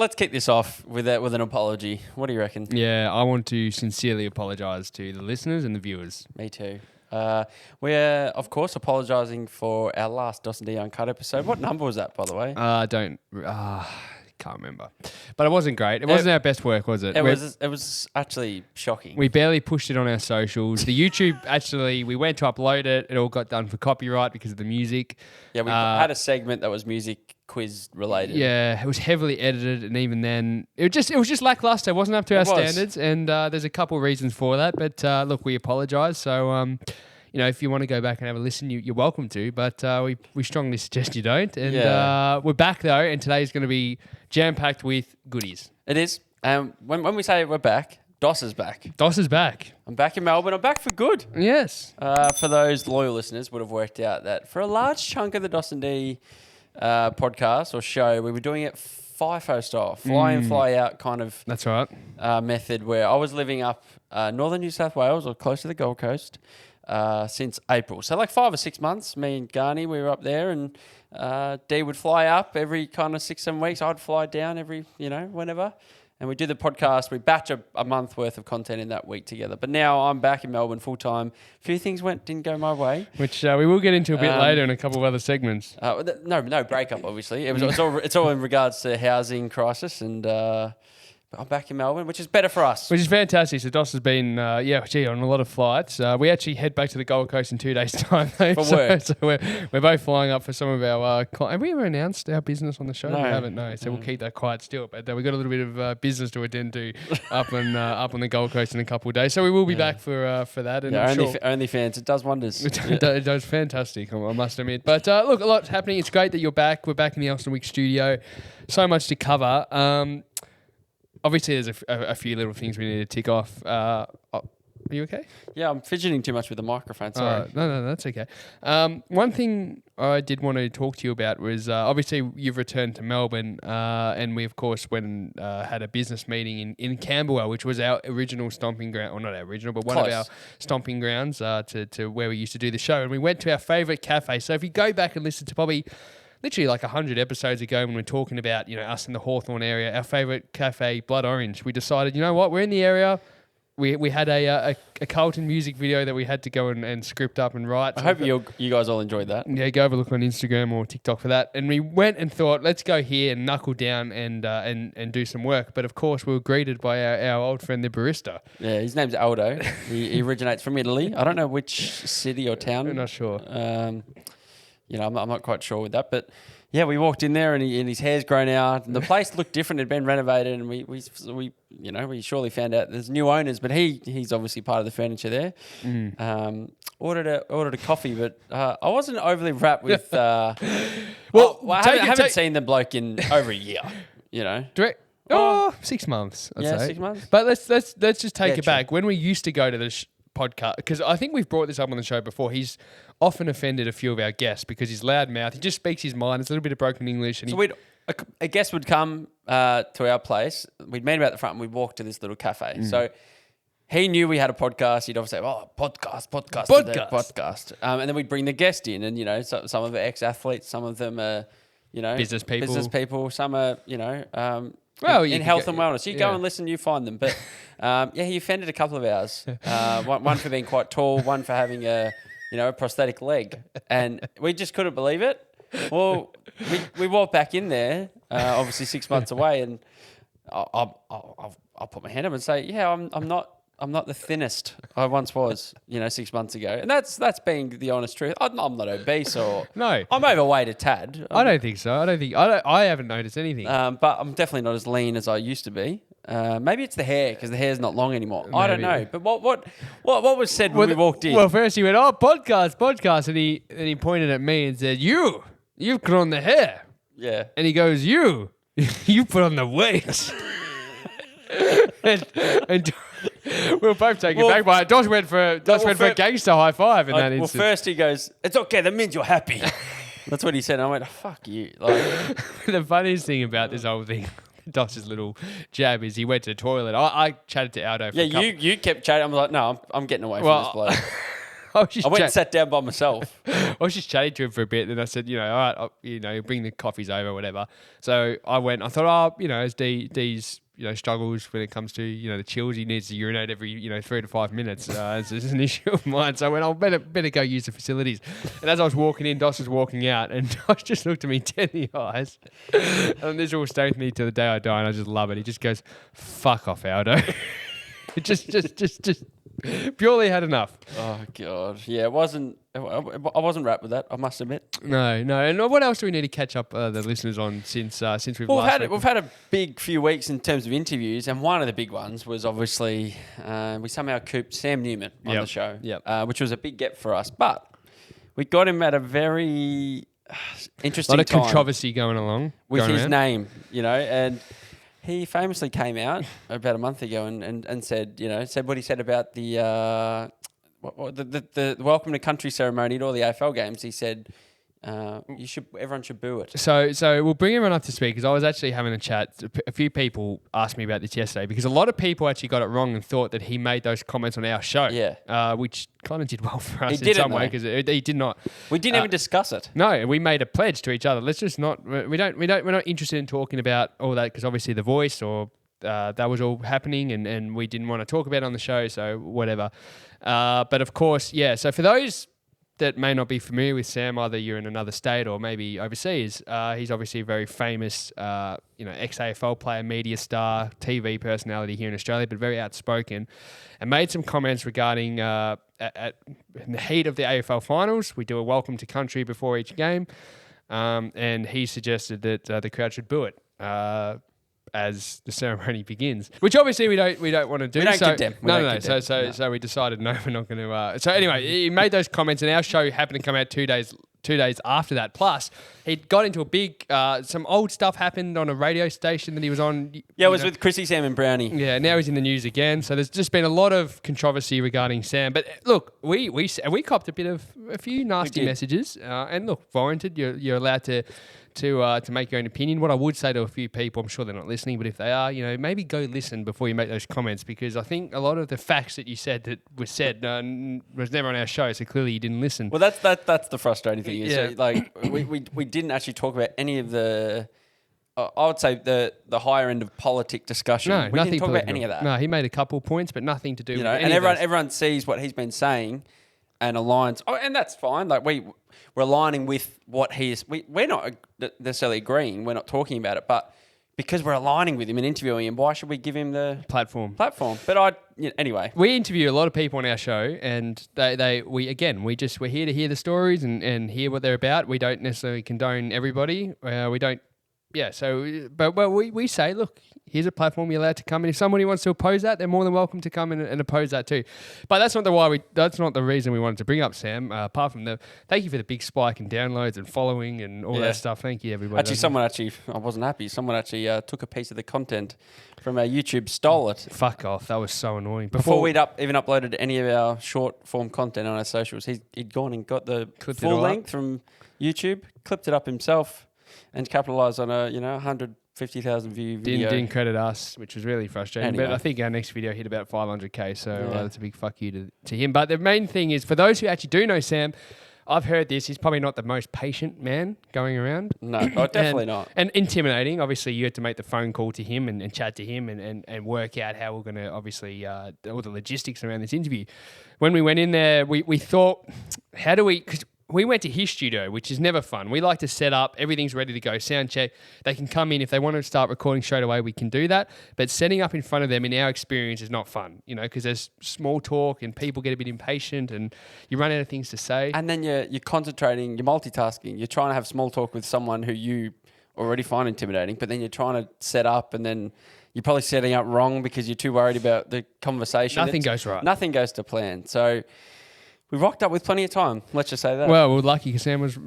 let's kick this off with an apology. What do you reckon? Yeah, I want to sincerely apologise to the listeners and the viewers. Me too. We're of course apologising for our last D Uncut episode. What number was that, by the way? Can't remember, but it wasn't great. It wasn't our best work, was it? It was actually shocking. We barely pushed it on our socials. The YouTube actually, we went to upload it. It all got done for copyright because of the music. Yeah, we had a segment that was music quiz related. Yeah, it was heavily edited, and even then, it was just lackluster. It wasn't up to our standards, and there's a couple of reasons for that. But look, we apologise. So, if you want to go back and have a listen, you're welcome to. But we strongly suggest you don't. And we're back though, and today's going to be jam-packed with goodies. It is. When we say we're back, Dos is back. Dos is back. I'm back in Melbourne. I'm back for good. Yes. For those loyal listeners, would have worked out that for a large chunk of the dos&d podcast or show, we were doing it FIFO style, fly in, fly out kind of. That's right. Method where I was living up northern New South Wales or close to the Gold Coast since April. So like 5 or 6 months, me and Garni, we were up there, and D would fly up every kind of 6-7 weeks. I'd fly down every, whenever. And we do the podcast. We batch a month worth of content in that week together. But now I'm back in Melbourne full time. A few things didn't go my way, which we will get into a bit later in a couple of other segments. No breakup, obviously. It's all in regards to housing crisis, and I'm back in Melbourne, which is better for us. Which is fantastic. So Dos has been, on a lot of flights. We actually head back to the Gold Coast in 2 days' time, though. For work. So we're both flying up for some of our have we ever announced our business on the show? No. We haven't, no. So we'll keep that quiet still. But we've got a little bit of business to attend to up on the Gold Coast in a couple of days. So we will be back for that. And OnlyFans, it does wonders. It does fantastic, I must admit. But look, a lot's happening. It's great that you're back. We're back in the Austin Week studio. So much to cover. Obviously, there's a few little things we need to tick off. Are you okay? Yeah, I'm fidgeting too much with the microphone. Sorry. No, that's okay. One thing I did want to talk to you about was obviously you've returned to Melbourne, and we, of course, went and had a business meeting in Camberwell, which was our original stomping ground, or not our original, but one of our stomping grounds to where we used to do the show. And we went to our favourite cafe. So if you go back and listen to probably literally like 100 episodes ago when we were talking about, us in the Hawthorn area, our favourite cafe, Blood Orange, we decided, you know what, we're in the area. We had a Carlton music video that we had to go and script up and write. I hope you guys all enjoyed that. Yeah, go have a look on Instagram or TikTok for that. And we went and thought, let's go here and knuckle down and do some work. But of course, we were greeted by our old friend, the barista. Yeah, his name's Aldo. he originates from Italy. I don't know which city or town. I'm not sure. I'm not quite sure with that, but yeah, we walked in there and his hair's grown out, and the place looked different. It had been renovated, and we surely found out there's new owners, but he's obviously part of the furniture there. Ordered a coffee, but I wasn't overly wrapped with. I haven't seen the bloke in over a year. 6 months. I'd say. 6 months. But let's just take it back. When we used to go to the podcast, because I think we've brought this up on the show before. He's often offended a few of our guests because he's loud mouth. He just speaks his mind. It's a little bit of broken English. And a guest would come to our place. We'd meet him at the front and we'd walk to this little cafe. So he knew we had a podcast. He'd obviously say, podcast. And then we'd bring the guest in, and, some of the ex-athletes, some of them are, business people. Some are, in health and wellness. You go and listen, you find them. But he offended a couple of ours. One for being quite tall, one for having a prosthetic leg. And we just couldn't believe it. Well, we walked back in there, obviously 6 months away, and I'll put my hand up and say, yeah, I'm not the thinnest I once was, 6 months ago. And that's being the honest truth. I'm not obese or... No. I'm overweight a tad. I don't think so. I haven't noticed anything. But I'm definitely not as lean as I used to be. Maybe it's the hair, because the hair's not long anymore. Maybe. I don't know. But what was said when we walked in? Well, first he went, podcast. And he pointed at me and said, you've grown the hair. Yeah. And he goes, you put on the weight. and we were both taken back by it. Dos went for a gangster high five in that instant. Well, first he goes, it's okay, that means you're happy. That's what he said. And I went, fuck you. The funniest thing about this whole thing, Dos's little jab, is he went to the toilet. I chatted to Aldo for you kept chatting. I was like, no, I'm getting away from this bloke. I went and sat down by myself. I was just chatting to him for a bit, and I said, all right, bring the coffees over, whatever. So I went. I thought, as D's struggles when it comes to the chills, he needs to urinate every 3 to 5 minutes. It's an issue of mine. So I went, better go use the facilities. And as I was walking in, Dos was walking out, and Dos just looked at me dead in the eyes. And this will stay with me till the day I die, and I just love it. He just goes, "Fuck off, Aldo." It just purely had enough. Oh God, yeah, I wasn't wrapped with that, I must admit. No. And what else do we need to catch up the listeners on since we've we've had a big few weeks in terms of interviews, and one of the big ones was obviously we somehow cooped Sam Newman on the show, which was a big get for us, but we got him at a very interesting time. A lot of time controversy going along with his name, and he famously came out about a month ago and said what he said about the welcome to country ceremony at all the AFL games. He said everyone should boo it. So we'll bring everyone up to speed, because I was actually having a chat. A few people asked me about this yesterday, because a lot of people actually got it wrong and thought that he made those comments on our show. Yeah. Which kind of did well for us in some way, because he did not. We didn't even discuss it. No, we made a pledge to each other. Let's just not. We're not interested in talking about all that, because obviously The Voice or that was all happening, and we didn't want to talk about it on the show. So whatever. But of course, yeah. So for those that may not be familiar with Sam, either you're in another state or maybe overseas, he's obviously a very famous, ex-AFL player, media star, TV personality here in Australia, but very outspoken, and made some comments regarding in the heat of the AFL finals, we do a welcome to country before each game, and he suggested that the crowd should boo it as the ceremony begins, which obviously we don't want to do. We don't condemn. No. So we decided no, we're not going to. So anyway, he made those comments, and our show happened to come out 2 days after that. Plus, he got into a big some old stuff happened on a radio station that he was on. Yeah, it was with Chrissy, Sam, and Brownie. Yeah, now he's in the news again. So there's just been a lot of controversy regarding Sam. But look, we copped a few nasty messages, and look, warranted. You're allowed to make your own opinion. What I would say to a few people, I'm sure they're not listening, but if they are, maybe go listen before you make those comments, because I think a lot of the facts that you said that was said was never on our show, so clearly you didn't listen. Well, that's the frustrating thing. Yeah. So, like we didn't actually talk about any of the. I would say the higher end of politic discussion. No, we nothing didn't talk political. about any of that. No, he made a couple points, but nothing to do with any and of everyone sees what he's been saying and aligns. Oh, and that's fine. Like we're aligning with what he is. We're not necessarily agreeing. We're not talking about it, but because we're aligning with him and interviewing him, why should we give him the platform? But anyway, we interview a lot of people on our show, and we're here to hear the stories and hear what they're about. We don't necessarily condone everybody. We don't. Yeah. So, but we say, look, here's a platform you're allowed to come in. If somebody wants to oppose that, they're more than welcome to come in and oppose that too. But that's not the reason we wanted to bring up Sam. Apart from thank you for the big spike in downloads and following and all that stuff. Thank you, everybody. I wasn't happy. Someone actually took a piece of the content from our YouTube, stole it. Fuck off. That was so annoying. Before we'd even uploaded any of our short form content on our socials, he'd gone and got the full length from YouTube, clipped it up himself, and capitalised on a 150,000 view video. Didn't credit us, which was really frustrating. Anyway. But I think our next video hit about 500k, so that's a big fuck you to him. But the main thing is, for those who actually do know Sam, I've heard this. He's probably not the most patient man going around. No, definitely not. And intimidating. Obviously, you had to make the phone call to him and chat to him and work out how we're going to, obviously, all the logistics around this interview. When we went in there, we thought, how do we... Because we went to his studio, which is never fun. We like to set up, everything's ready to go, sound check. They can come in. If they want to start recording straight away, we can do that. But setting up in front of them, in our experience, is not fun, because there's small talk and people get a bit impatient and you run out of things to say. And then you're concentrating, you're multitasking. You're trying to have small talk with someone who you already find intimidating, but then you're trying to set up, and then you're probably setting up wrong because you're too worried about the conversation. Nothing goes right. Nothing goes to plan. So... we rocked up with plenty of time. Let's just say that. Well, we're lucky because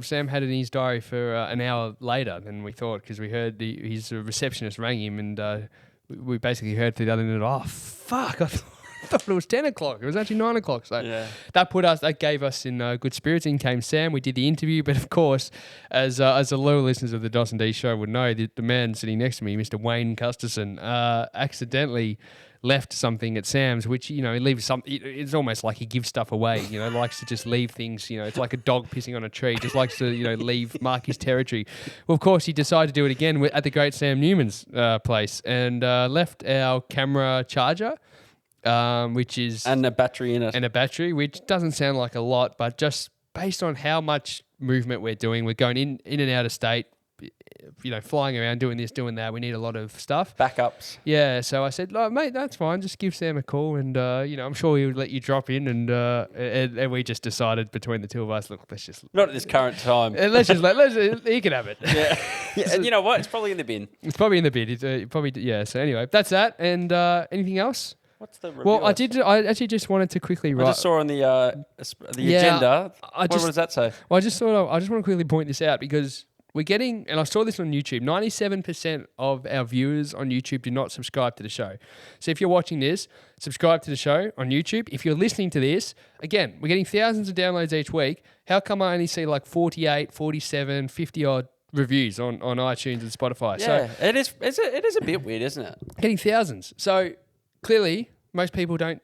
Sam had it in his diary for an hour later than we thought, because we heard his receptionist rang him, and we basically heard through the other end, oh, fuck, I thought it was 10 o'clock. It was actually 9 o'clock. So that gave us in good spirits. In came Sam. We did the interview. But of course, as the loyal listeners of the dos&d show would know, the man sitting next to me, Mr. Wayne Custerson, accidentally left something at Sam's, which, he leaves something. It's almost like he gives stuff away, likes to just leave things, it's like a dog pissing on a tree, just likes to, mark his territory. Well, of course, he decided to do it again at the great Sam Newman's place and left our camera charger, which is... And a battery in it. And a battery, which doesn't sound like a lot, but just based on how much movement we're doing, we're going in and out of state, flying around, doing this, doing that. We need a lot of stuff. Backups. Yeah, so I said, mate, that's fine. Just give Sam a call and, I'm sure he would let you drop in. And we just decided between the two of us, look, let's just... Not at this current time. He can have it. Yeah. And you know what? It's probably in the bin. It's probably in the bin. Yeah, so anyway, that's that. And anything else? What's the review? Well, I actually just wanted to quickly write... I just saw on the agenda. What does that say? Well, I just want to quickly point this out because... We're getting, and I saw this on YouTube, 97% of our viewers on YouTube do not subscribe to the show. So if you're watching this, subscribe to the show on YouTube. If you're listening to this, again, we're getting thousands of downloads each week. How come I only see like 48, 47, 50 odd reviews on iTunes and Spotify? Yeah, so it is a bit weird, isn't it? Getting thousands. So clearly, most people don't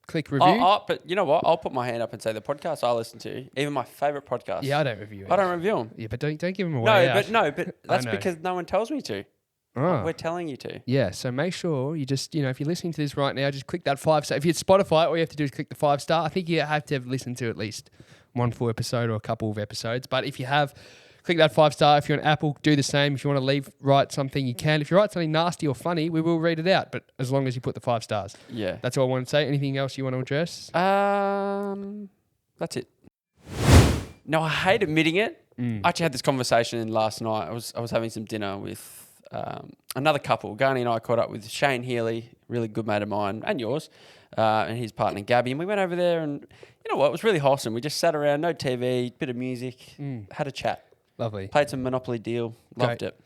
click review. But you know what? I'll put my hand up and say the podcast I listen to, even my favourite podcast. Yeah, I don't review it. I don't review them. Yeah, but don't give them away. But that's because no one tells me to. Oh. We're telling you to. Yeah, so make sure you just, if you're listening to this right now, just click that 5-star. If you're Spotify, all you have to do is click the 5-star. I think you have to have listened to at least one full episode or a couple of episodes. But if you have, click that 5-star. If you're on Apple, do the same. If you want to write something, you can. If you write something nasty or funny, we will read it out. But as long as you put the 5 stars. Yeah. That's all I want to say. Anything else you want to address? That's it. No, I hate admitting it. I actually had this conversation last night. I was having some dinner with another couple. Garni and I caught up with Shane Healy, really good mate of mine and yours, and his partner Gabby. And we went over there and, you know what, it was really wholesome. We just sat around, no TV, bit of music, had a chat. Lovely. Played some Monopoly Deal. Loved it.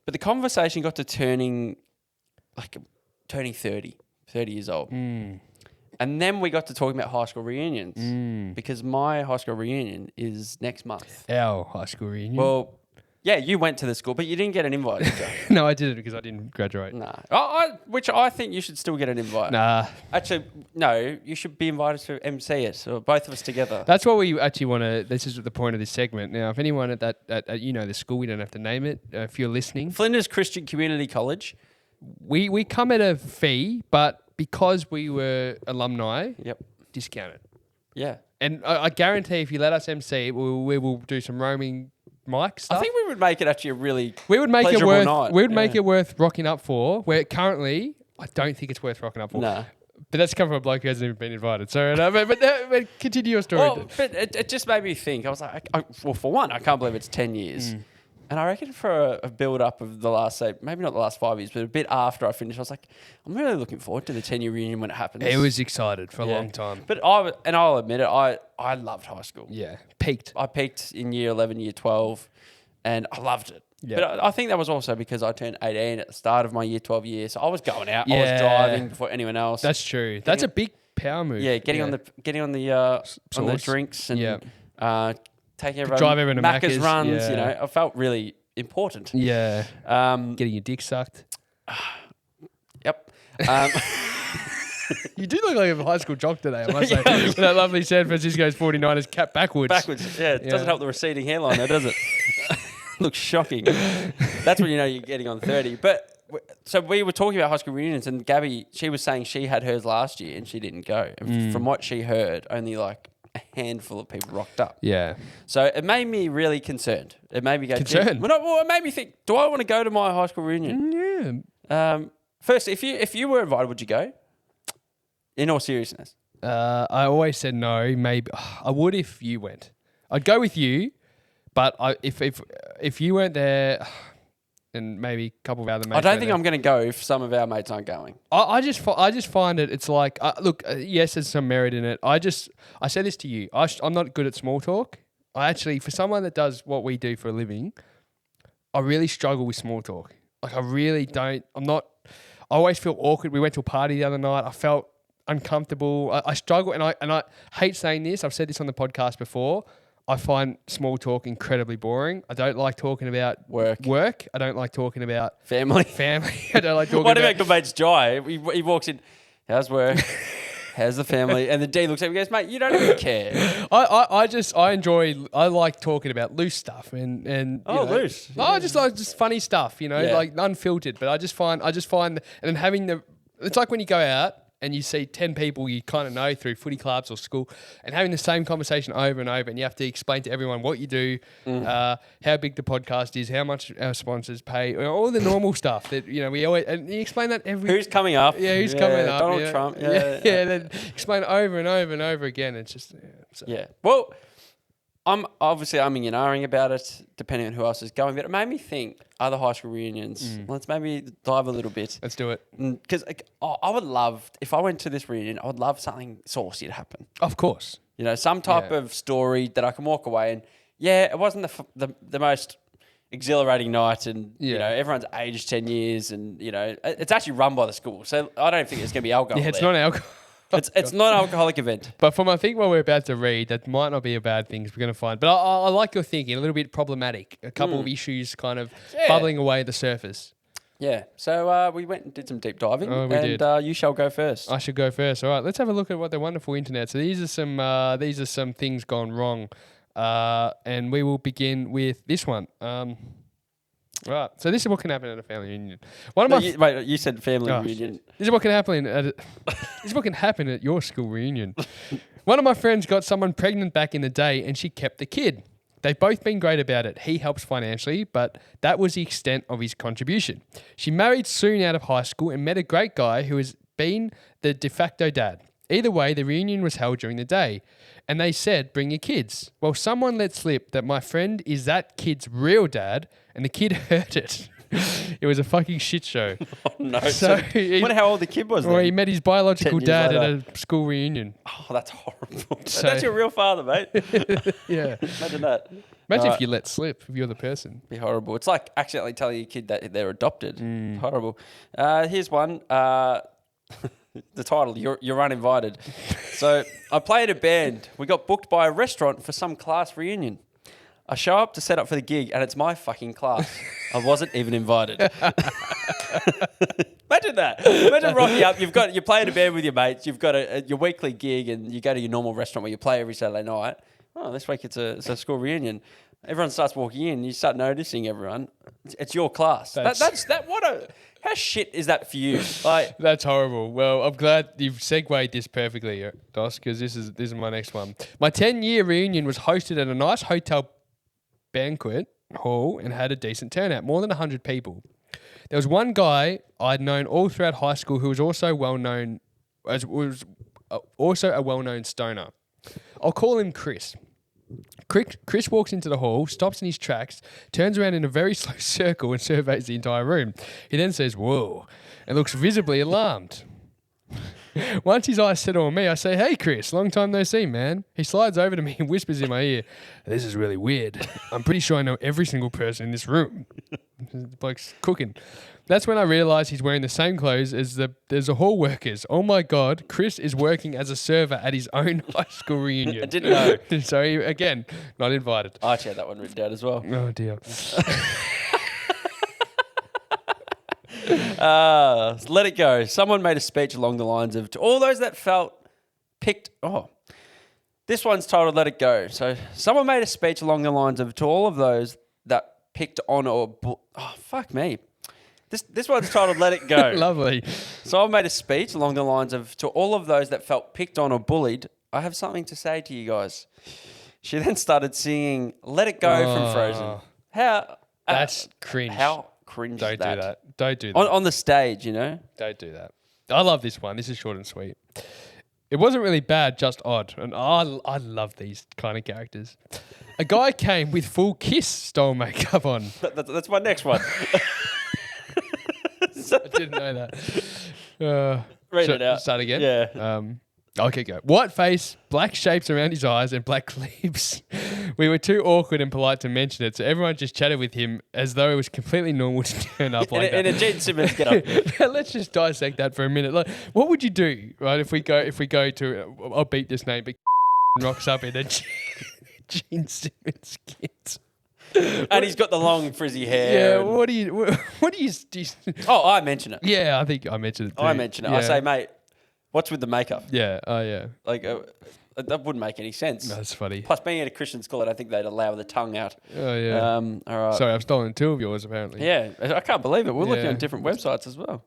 But the conversation got to turning 30 years old. And then we got to talking about high school reunions because my high school reunion is next month. Our high school reunion? Well, yeah, you went to the school, but you didn't get an invite, did you? No, I didn't because I didn't graduate. Nah. Which I think you should still get an invite. Nah. Actually, no, you should be invited to MC it, or both of us together. That's what we actually want to... This is the point of this segment. Now, if anyone at the school, we don't have to name it, if you're listening... Flinders Christian Community College. We come at a fee, but because we were alumni... Yep. Discounted. Yeah. And I guarantee if you let us MC it, we will do some roaming... mic stuff. I think we would make it actually a really make pleasurable night. We would make it worth rocking up for. Where currently, I don't think it's worth rocking up for. No. But that's come from a bloke who hasn't even been invited. So, but continue your story. Well, but it just made me think. I was like, well, for one, I can't believe it's 10 years. And I reckon for a build-up of the last, say, maybe not the last 5 years, but a bit after I finished, I was like, I'm really looking forward to the 10-year reunion when it happens. It was excited for a long time. But I'll admit it, I loved high school. Yeah, peaked. I peaked in year 11, year 12, and I loved it. Yeah. But I think that was also because I turned 18 at the start of my year 12 year, so I was going out, I was driving before anyone else. That's true. That's a big power move. Yeah, getting on the drinks and taking everyone to Macca's runs. You know, I felt really important. Yeah. Getting your dick sucked. Yep. You do look like a high school jock today, I must say. With that lovely San Francisco's 49ers cap backwards. Yeah. It doesn't help the receding hairline though, does it? Looks shocking. That's when you know you're getting on 30. But so we were talking about high school reunions, and Gabby, she was saying she had hers last year and she didn't go. And from what she heard, only like a handful of people rocked up. Yeah. So it made me really concerned. It made me go... Concerned? It made me think, do I want to go to my high school reunion? Yeah. First, if you were invited, would you go? In all seriousness. I always said no. Maybe I would if you went. I'd go with you, but if you weren't there, and maybe a couple of other mates. I don't think I'm going to go if some of our mates aren't going. I just find it. It's like yes, there's some merit in it. I said this to you. I'm not good at small talk. I actually, for someone that does what we do for a living, I really struggle with small talk. Like I really don't. I always feel awkward. We went to a party the other night. I felt uncomfortable. I struggle, and I hate saying this. I've said this on the podcast before. I find small talk incredibly boring. I don't like talking about work. I don't like talking about family. I don't like talking about... What about your mate's Jai? He walks in, how's work? How's the family? And the D looks at him and goes, mate, you don't even care. I like talking about loose stuff and loose. I just like just funny stuff, like unfiltered. But I just find and then having it's like when you go out and you see 10 people you kind of know through footy clubs or school and having the same conversation over and over, and you have to explain to everyone what you do, how big the podcast is, how much our sponsors pay, all the normal stuff that, we always, and you explain that who's coming up. Yeah, who's coming up. Donald Trump. Yeah, then explain it over and over and over again. It's just, Well, I'm obviously umming and ahhing about it, depending on who else is going. But it made me think, other high school reunions. Let's maybe dive a little bit. Let's do it. Because I would love, if I went to this reunion, I would love something saucy to happen. Of course. Some type of story that I can walk away and, it wasn't the most exhilarating night, and everyone's aged 10 years, and it's actually run by the school. So I don't think it's going to be alcohol. Yeah, it's not alcohol. It's not an alcoholic event. But from I think what we're about to read, that might not be a bad thing we're going to find. But I like your thinking, a little bit problematic. A couple of issues kind of bubbling away at the surface. Yeah. So we went and did some deep diving. Oh, we did. You shall go first. I should go first. All right. Let's have a look at what the wonderful internet. So these are some things gone wrong. And we will begin with this one. Right, so this is what can happen at a family reunion. You said family reunion. This is what can happen this is what can happen at your school reunion. One of my friends got someone pregnant back in the day, and she kept the kid. They've both been great about it. He helps financially, but that was the extent of his contribution. She married soon out of high school and met a great guy who has been the de facto dad. Either way, the reunion was held during the day, and they said, bring your kids. Well, someone let slip that my friend is that kid's real dad, and the kid heard it. It was a fucking shit show. Oh, no. So I wonder how old the kid was then. Well, he met his biological dad at a school reunion. Oh, that's horrible. So, that's your real father, mate. Yeah. Imagine that. Imagine if you let slip, if you're the person. Be horrible. It's like accidentally telling your kid that they're adopted. Horrible. Here's one. The title, You're Uninvited. So I played a band. We got booked by a restaurant for some class reunion. I show up to set up for the gig, and it's my fucking class. I wasn't even invited. Imagine that. Imagine rocking up. You're playing a band with your mates. You've got your weekly gig, and you go to your normal restaurant where you play every Saturday night. Oh, this week it's a school reunion. Everyone starts walking in. You start noticing everyone. It's your class. How shit is that for you? Like, that's horrible. Well, I'm glad you've segued this perfectly, Dos, because this is my next one. My 10-year reunion was hosted at a nice hotel banquet hall and had a decent turnout, more than 100 people. There was one guy I'd known all throughout high school who was also a well-known stoner. I'll call him Chris. Chris walks into the hall, stops in his tracks, turns around in a very slow circle and surveys the entire room. He then says, "Whoa," and looks visibly alarmed. Once his eyes settle on me, I say, "Hey, Chris, long time no see, man." He slides over to me and whispers in my ear, "This is really weird. I'm pretty sure I know every single person in this room." The bloke's cooking. That's when I realise he's wearing the same clothes as the hall workers. Oh my God, Chris is working as a server at his own high school reunion. I didn't know. So he, again, not invited. I actually had that one written down as well. Oh dear. Let it go. Someone made a speech along the lines of, to all those that felt picked... Oh, this one's titled Let It Go. So someone made a speech along the lines of, to all of those that picked on or... Oh, fuck me. This one's titled Let It Go. Lovely. So I made a speech along the lines of, to all of those that felt picked on or bullied, I have something to say to you guys. She then started singing Let It Go from Frozen. How... That's cringe. How cringe Don't is that? do that. Don't do that. On the stage, you know? Don't do that. I love this one. This is short and sweet. It wasn't really bad, just odd. And I love these kind of characters. A guy came with full Kiss style makeup on. That's my next one. I didn't know that. Read it out. Start again? Yeah. Okay, go. White face, black shapes around his eyes, and black lips. we were too awkward and polite to mention it, so everyone just chatted with him as though it was completely normal to turn up like that. In a Gene Simmons get up. Let's just dissect that for a minute. Like, what would you do, right, if we go to I'll beat this name, but rocks up in a Gene Simmons kit. And he's got the long frizzy hair. Yeah, what do you Oh, I mention it. Yeah, I think I mentioned it too. I mention it. Yeah. I say, mate, what's with the makeup? Yeah, oh yeah. Like, that wouldn't make any sense. No, that's funny. Plus, being at a Christian school, I don't think they'd allow the tongue out. Oh yeah. All right. Sorry, I've stolen 2 of yours apparently. Yeah, I can't believe it. We're looking Yeah. on different websites as well.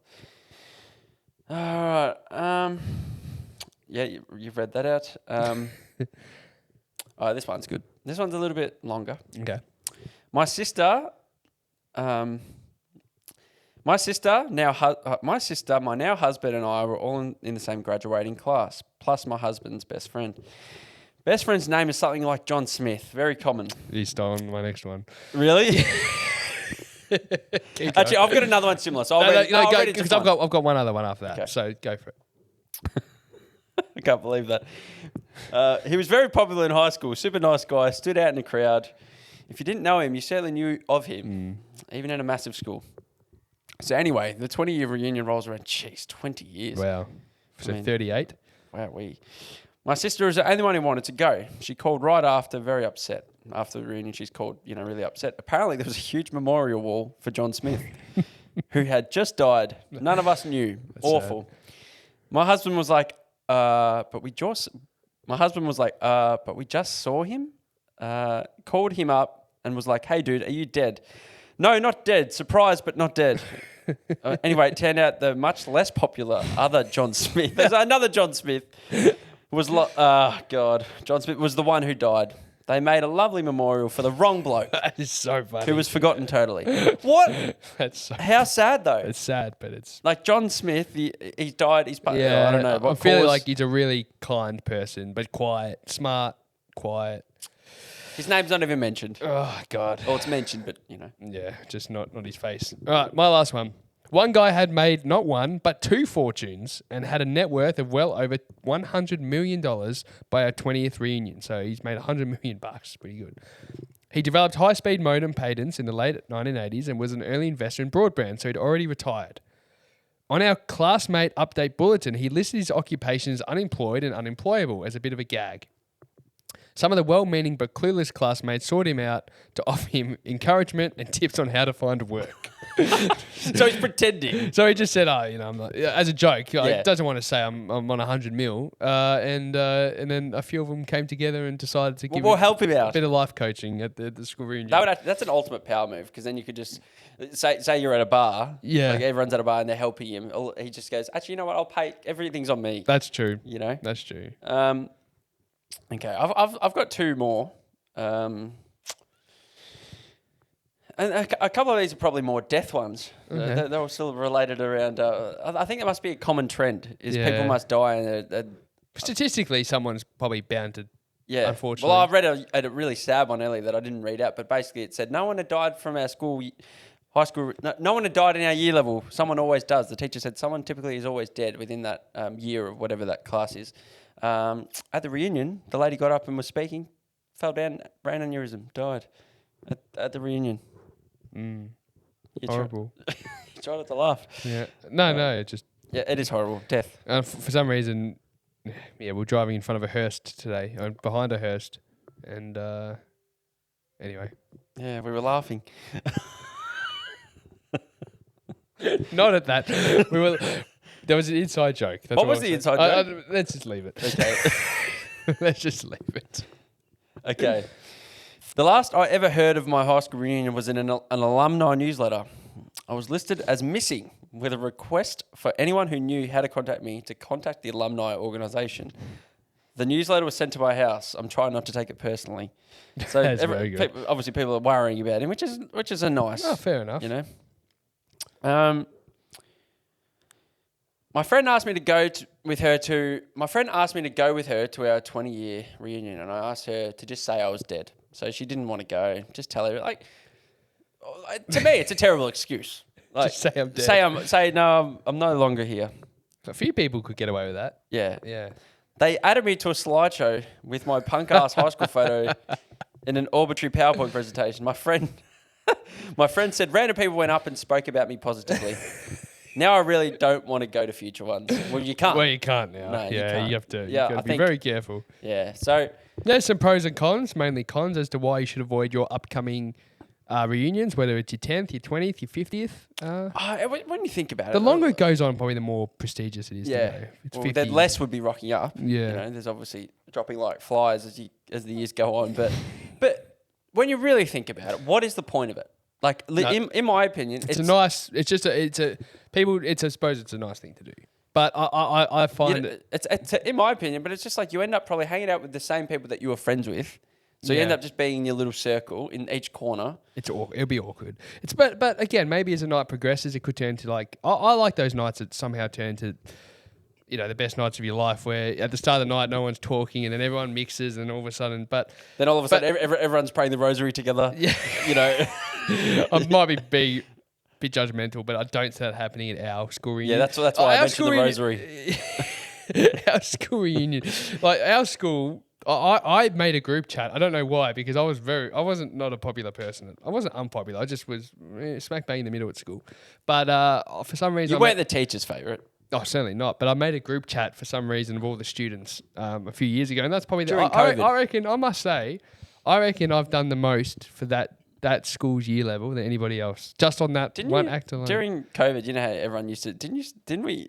All right. Yeah, you've read that out. Oh, this one's good. This one's a little bit longer. Okay. My sister, my now husband and I were all in the same graduating class, plus my husband's best friend. Best friend's name is something like John Smith, very common. He's stolen my next one. Really? Actually, I've got another one similar, so I'll read it because just I've got one other one after that. Okay. So go for it. I can't believe that. He was very popular in high school, super nice guy, stood out in the crowd. If you didn't know him, you certainly knew of him, even in a massive school. So anyway, the 20-year reunion rolls around. Jeez, 20 years. Wow. So 38? Wow, My sister was the only one who wanted to go. She called right after, very upset. After the reunion, she's called, really upset. Apparently, there was a huge memorial wall for John Smith, who had just died. None of us knew. That's Awful. sad. My husband was like, but we just saw him. Called him up and was like, hey, dude, are you dead? No, not dead. Surprised, but not dead. Anyway, it turned out the much less popular other John Smith, there's another John Smith, John Smith was the one who died. They made a lovely memorial for the wrong bloke. That is so funny. Who was forgotten totally. What? How sad, though. It's sad, but it's... Like John Smith, he died. He's part. Yeah, I don't know. I'm feeling like he's a really kind person, but quiet, smart, quiet. His name's not even mentioned. Oh, God. Or it's mentioned, but, Yeah, just not his face. All right, my last one. One guy had made not one, but 2 fortunes and had a net worth of well over $100 million by our 20th reunion. So he's made $100 million. Pretty good. He developed high-speed modem patents in the late 1980s and was an early investor in broadband, so he'd already retired. On our classmate update bulletin, he listed his occupation as unemployed and unemployable as a bit of a gag. Some of the well-meaning but clueless classmates sought him out to offer him encouragement and tips on how to find work. So he's pretending. So he just said, I'm not, as a joke. He doesn't want to say I'm on 100 mil. And then a few of them came together and decided to give we'll help him out. A bit of life coaching at the school reunion. That's an ultimate power move, because then you could just say you're at a bar. Yeah. Like everyone's at a bar and they're helping him. He just goes, actually, you know what? I'll pay. Everything's on me. That's true. That's true. Okay, I've got 2 more. And a couple of these are probably more death ones. Okay. They're all still related around. I think it must be a common trend. People must die, and statistically, someone's probably bound to. Yeah, unfortunately. Well, I read a really sad one earlier that I didn't read out, but basically it said no one had died from our high school. No one had died in our year level. Someone always does. The teacher said someone typically is always dead within that year of whatever that class is. At the reunion, the lady got up and was speaking, fell down, brain aneurysm, died at the reunion. Horrible. You try not to laugh. Yeah. No, it just... Yeah, it is horrible. Death. For some reason, we're driving in front of a hearse today, behind a hearse, and anyway. Yeah, we were laughing. Not at that. There was an inside joke. That's what was the inside joke? Let's just leave it. Okay. Let's just leave it. Okay. The last I ever heard of my high school reunion was in an alumni newsletter. I was listed as missing with a request for anyone who knew how to contact me to contact the alumni organisation. The newsletter was sent to my house. I'm trying not to take it personally. So That's very good. Obviously people are worrying about him, which is a nice. Oh, fair enough. My friend asked me to go with her to our 20-year reunion, and I asked her to just say I was dead. So she didn't want to go. Just tell her, to me, it's a terrible excuse. Just say I'm dead. Say no, I'm no longer here. A few people could get away with that. Yeah. Yeah. They added me to a slideshow with my punk ass high school photo in an arbitrary PowerPoint presentation. My friend said random people went up and spoke about me positively. Now I really don't want to go to future ones. Well, you can't. Well, you can't now. No, you can't. You have to. Yeah, you got to be very careful. Yeah. So there's some pros and cons, mainly cons, as to why you should avoid your upcoming reunions, whether it's your 10th, your 20th, your 50th. When you think about it, the longer it goes on, probably the more prestigious it is. Yeah. To go. It's Well, 50. then less would be rocking up. Yeah. You know, there's obviously dropping like flies as the years go on. But when you really think about it, what is the point of it? Like, in my opinion, I suppose it's a nice thing to do. But I find it's in my opinion, but it's just like you end up probably hanging out with the same people that you were friends with. So you end up just being in your little circle in each corner. It'll be awkward. But again, maybe as the night progresses, it could turn to like I like those nights that somehow turn to, you know, the best nights of your life, where at the start of the night no one's talking and then everyone mixes and all of a sudden, everyone's praying the rosary together. Yeah, you know. I might be bit judgmental, but I don't see that happening at our school reunion. Yeah, that's why I mentioned the rosary. Our school reunion, like our school, I made a group chat. I don't know why, because I wasn't not a popular person. I wasn't unpopular. I just was smack bang in the middle at school. But for some reason, you weren't the teacher's favourite. Oh, certainly not. But I made a group chat for some reason of all the students a few years ago, and that's probably during COVID. I reckon. I must say, I've done the most for that school's year level than anybody else. Just on that act alone. During COVID, you know how everyone used to. Didn't we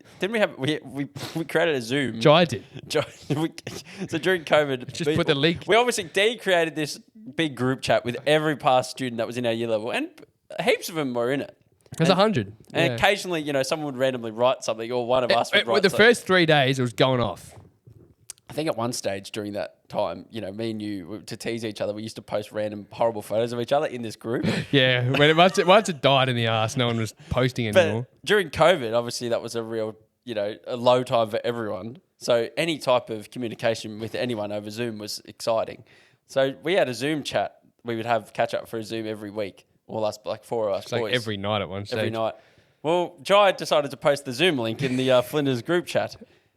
created a Zoom. Jai did. So during COVID, just put the link. We obviously D created this big group chat with every past student that was in our year level, and heaps of them were in it. There's 100. And occasionally, you know, someone would randomly write something, or one of us would write the first 3 days, it was going off. I think at one stage during that time, you know, me and you, to tease each other, we used to post random horrible photos of each other in this group. Yeah, once it died in the arse, no one was posting anymore. But during COVID, obviously that was a real, you know, a low time for everyone. So any type of communication with anyone over Zoom was exciting. So we had a Zoom chat. We would have catch up for a Zoom every week. All us, like 4 of us boys. Like every night at one stage. Every night. Well, Jai decided to post the Zoom link in the Flinders group chat.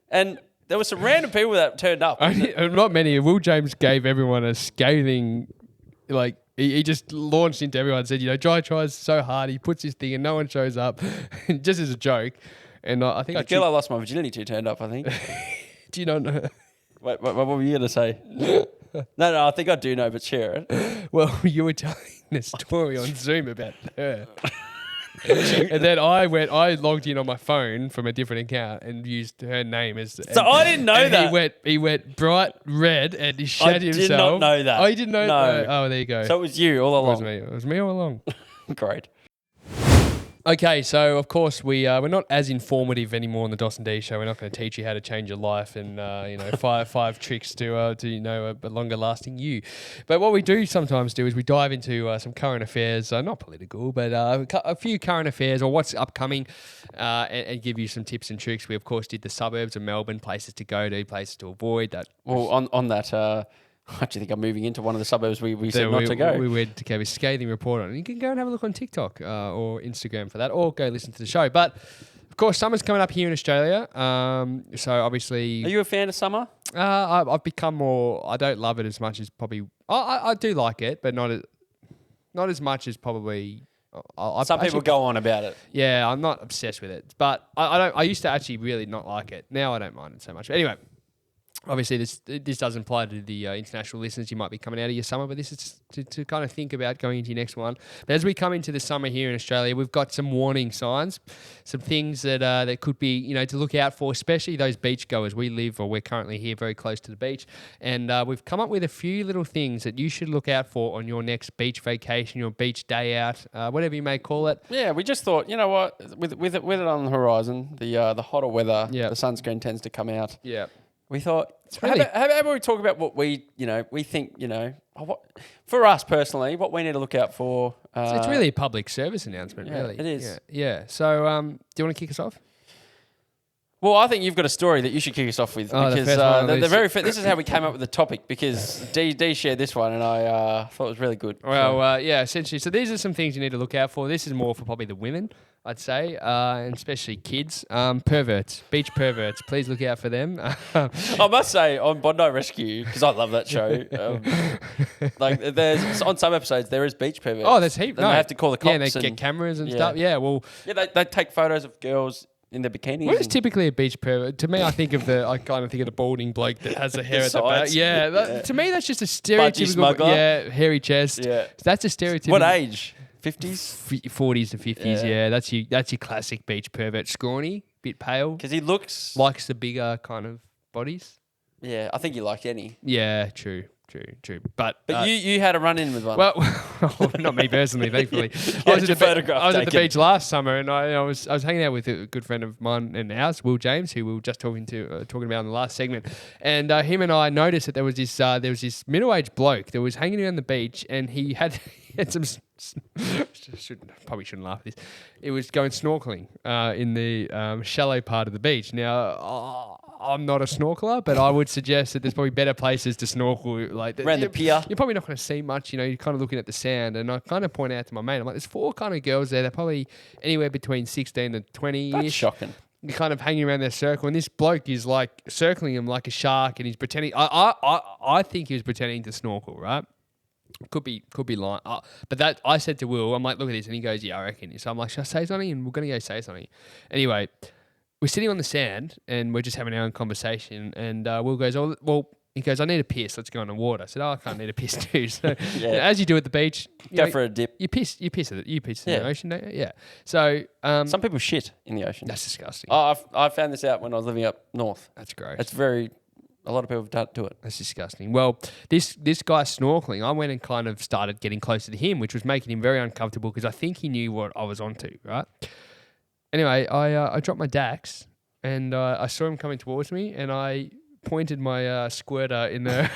And there were some random people that turned up. Not many. Will James gave everyone a scathing, like, he just launched into everyone and said, you know, Jai tries so hard, he puts his thing and no one shows up, just as a joke. And I think the girl I lost my virginity to turned up, I think. Do you not know? Wait, what were you going to say? No, I think I do know, but share it. Well, you were telling the story on Zoom about her. And then I logged in on my phone from a different account and used her name as. So I didn't know that. He went bright red and he shat himself. I did not know that. Oh, you didn't know that? No. Oh, there you go. So it was you all along. It was me all along. Great. Okay, so of course we're not as informative anymore on the dos&d show. We're not going to teach you how to change your life and you know five tricks to you know a longer lasting you. But what we do sometimes do is we dive into some current affairs, not political, but a few current affairs or what's upcoming, and give you some tips and tricks. We of course did the suburbs of Melbourne, places to go to, places to avoid. Well, on that. I actually think I'm moving into one of the suburbs we said not to go. We went to give a scathing report on it. You can go and have a look on TikTok or Instagram for that, or go listen to the show. But, of course, summer's coming up here in Australia. So, obviously... Are you a fan of summer? I've become more... I don't love it as much as probably... I do like it, but not as much as probably... Some people go on about it. Yeah, I'm not obsessed with it. But I used to actually really not like it. Now I don't mind it so much. But anyway... Obviously, this doesn't apply to the international listeners. You might be coming out of your summer, but this is to kind of think about going into your next one. But as we come into the summer here in Australia, we've got some warning signs, some things that could be, you know, to look out for, especially those beach goers. We're currently here very close to the beach, and we've come up with a few little things that you should look out for on your next beach vacation, your beach day out, whatever you may call it. Yeah, we just thought, you know what, with it on the horizon, the hotter weather, the sunscreen tends to come out. Yeah. We thought, how about we talk about what we think, for us personally, what we need to look out for. It's really a public service announcement, really. It is. Yeah. So, do you want to kick us off? Well, I think you've got a story that you should kick us off with because this is how we came up with the topic because D shared this one and I thought it was really good. Well, yeah, essentially. So these are some things you need to look out for. This is more for probably the women, I'd say, and especially kids. Perverts, beach perverts. Please look out for them. I must say, on Bondi Rescue, because I love that show, there's on some episodes there is beach perverts. Oh, there's heaps. They have to call the cops. Yeah, they get cameras and stuff. Yeah, well, yeah, they take photos of girls in their bikinis. What is typically a beach pervert? To me, I kind of think of the balding bloke that has the hair at the back. Yeah, to me, that's just a stereotypical. Smuggler. Yeah, hairy chest. Yeah, that's a stereotypical. What age? 50s? 40s to 50s. Yeah, that's your classic beach pervert. Scrawny, bit pale. Because he likes the bigger kind of bodies. Yeah, I think you like any. Yeah, true. But you had a run-in with one. Well, not me personally, thankfully. I was at the beach last summer, and I was hanging out with a good friend of mine and ours, Will James, who we were just talking about in the last segment. And him and I noticed that there was this middle-aged bloke that was hanging around the beach, and he had some. Probably shouldn't laugh at this. It was going snorkeling in the shallow part of the beach. Now, I'm not a snorkeler, but I would suggest that there's probably better places to snorkel. Like around the pier. You're probably not going to see much. You're kind of looking at the sand. And I kind of point out to my mate, I'm like, there's 4 kind of girls there. They're probably anywhere between 16 and 20. That's shocking. You're kind of hanging around their circle, and this bloke is like circling him like a shark, and he's pretending. I think he was pretending to snorkel, right? Could be lying. But that I said to Will, I'm like, look at this, and he goes, yeah, I reckon. So I'm like, should I say something? And we're going to go say something. Anyway, we're sitting on the sand, and we're just having our own conversation. And Will goes, oh, well, he goes, I need a piss. Let's go in the water. I said, I can't need a piss too. So as you do at the beach, go for a dip. You piss in the ocean, don't you? Yeah. So some people shit in the ocean. That's disgusting. I found this out when I was living up north. That's gross. A lot of people don't do it. That's disgusting. Well, this guy snorkeling, I went and kind of started getting closer to him, which was making him very uncomfortable because I think he knew what I was onto, right? Anyway, I dropped my Dax and I saw him coming towards me, and I pointed my squirter in the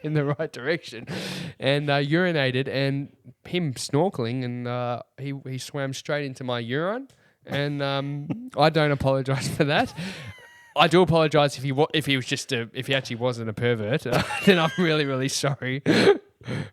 in the right direction and urinated, and him snorkeling, and he swam straight into my urine, and I don't apologise for that. I do apologise if he actually wasn't a pervert, then I'm really, really sorry.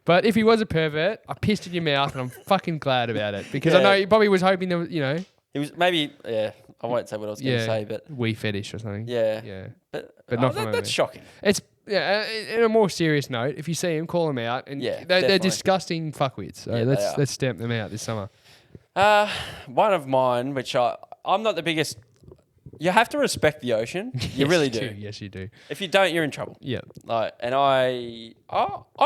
But if he was a pervert, I pissed in your mouth, and I'm fucking glad about it because I know he probably was hoping that It was maybe I won't say what I was going to say, but wee fetish or something. Yeah. But not that's shocking. It's in a more serious note, if you see him, call him out, and they're disgusting fuckwits. So let's stamp them out this summer. One of mine, which I'm not the biggest. You have to respect the ocean. You really do. Yes, you do. If you don't, you're in trouble. Yeah. And I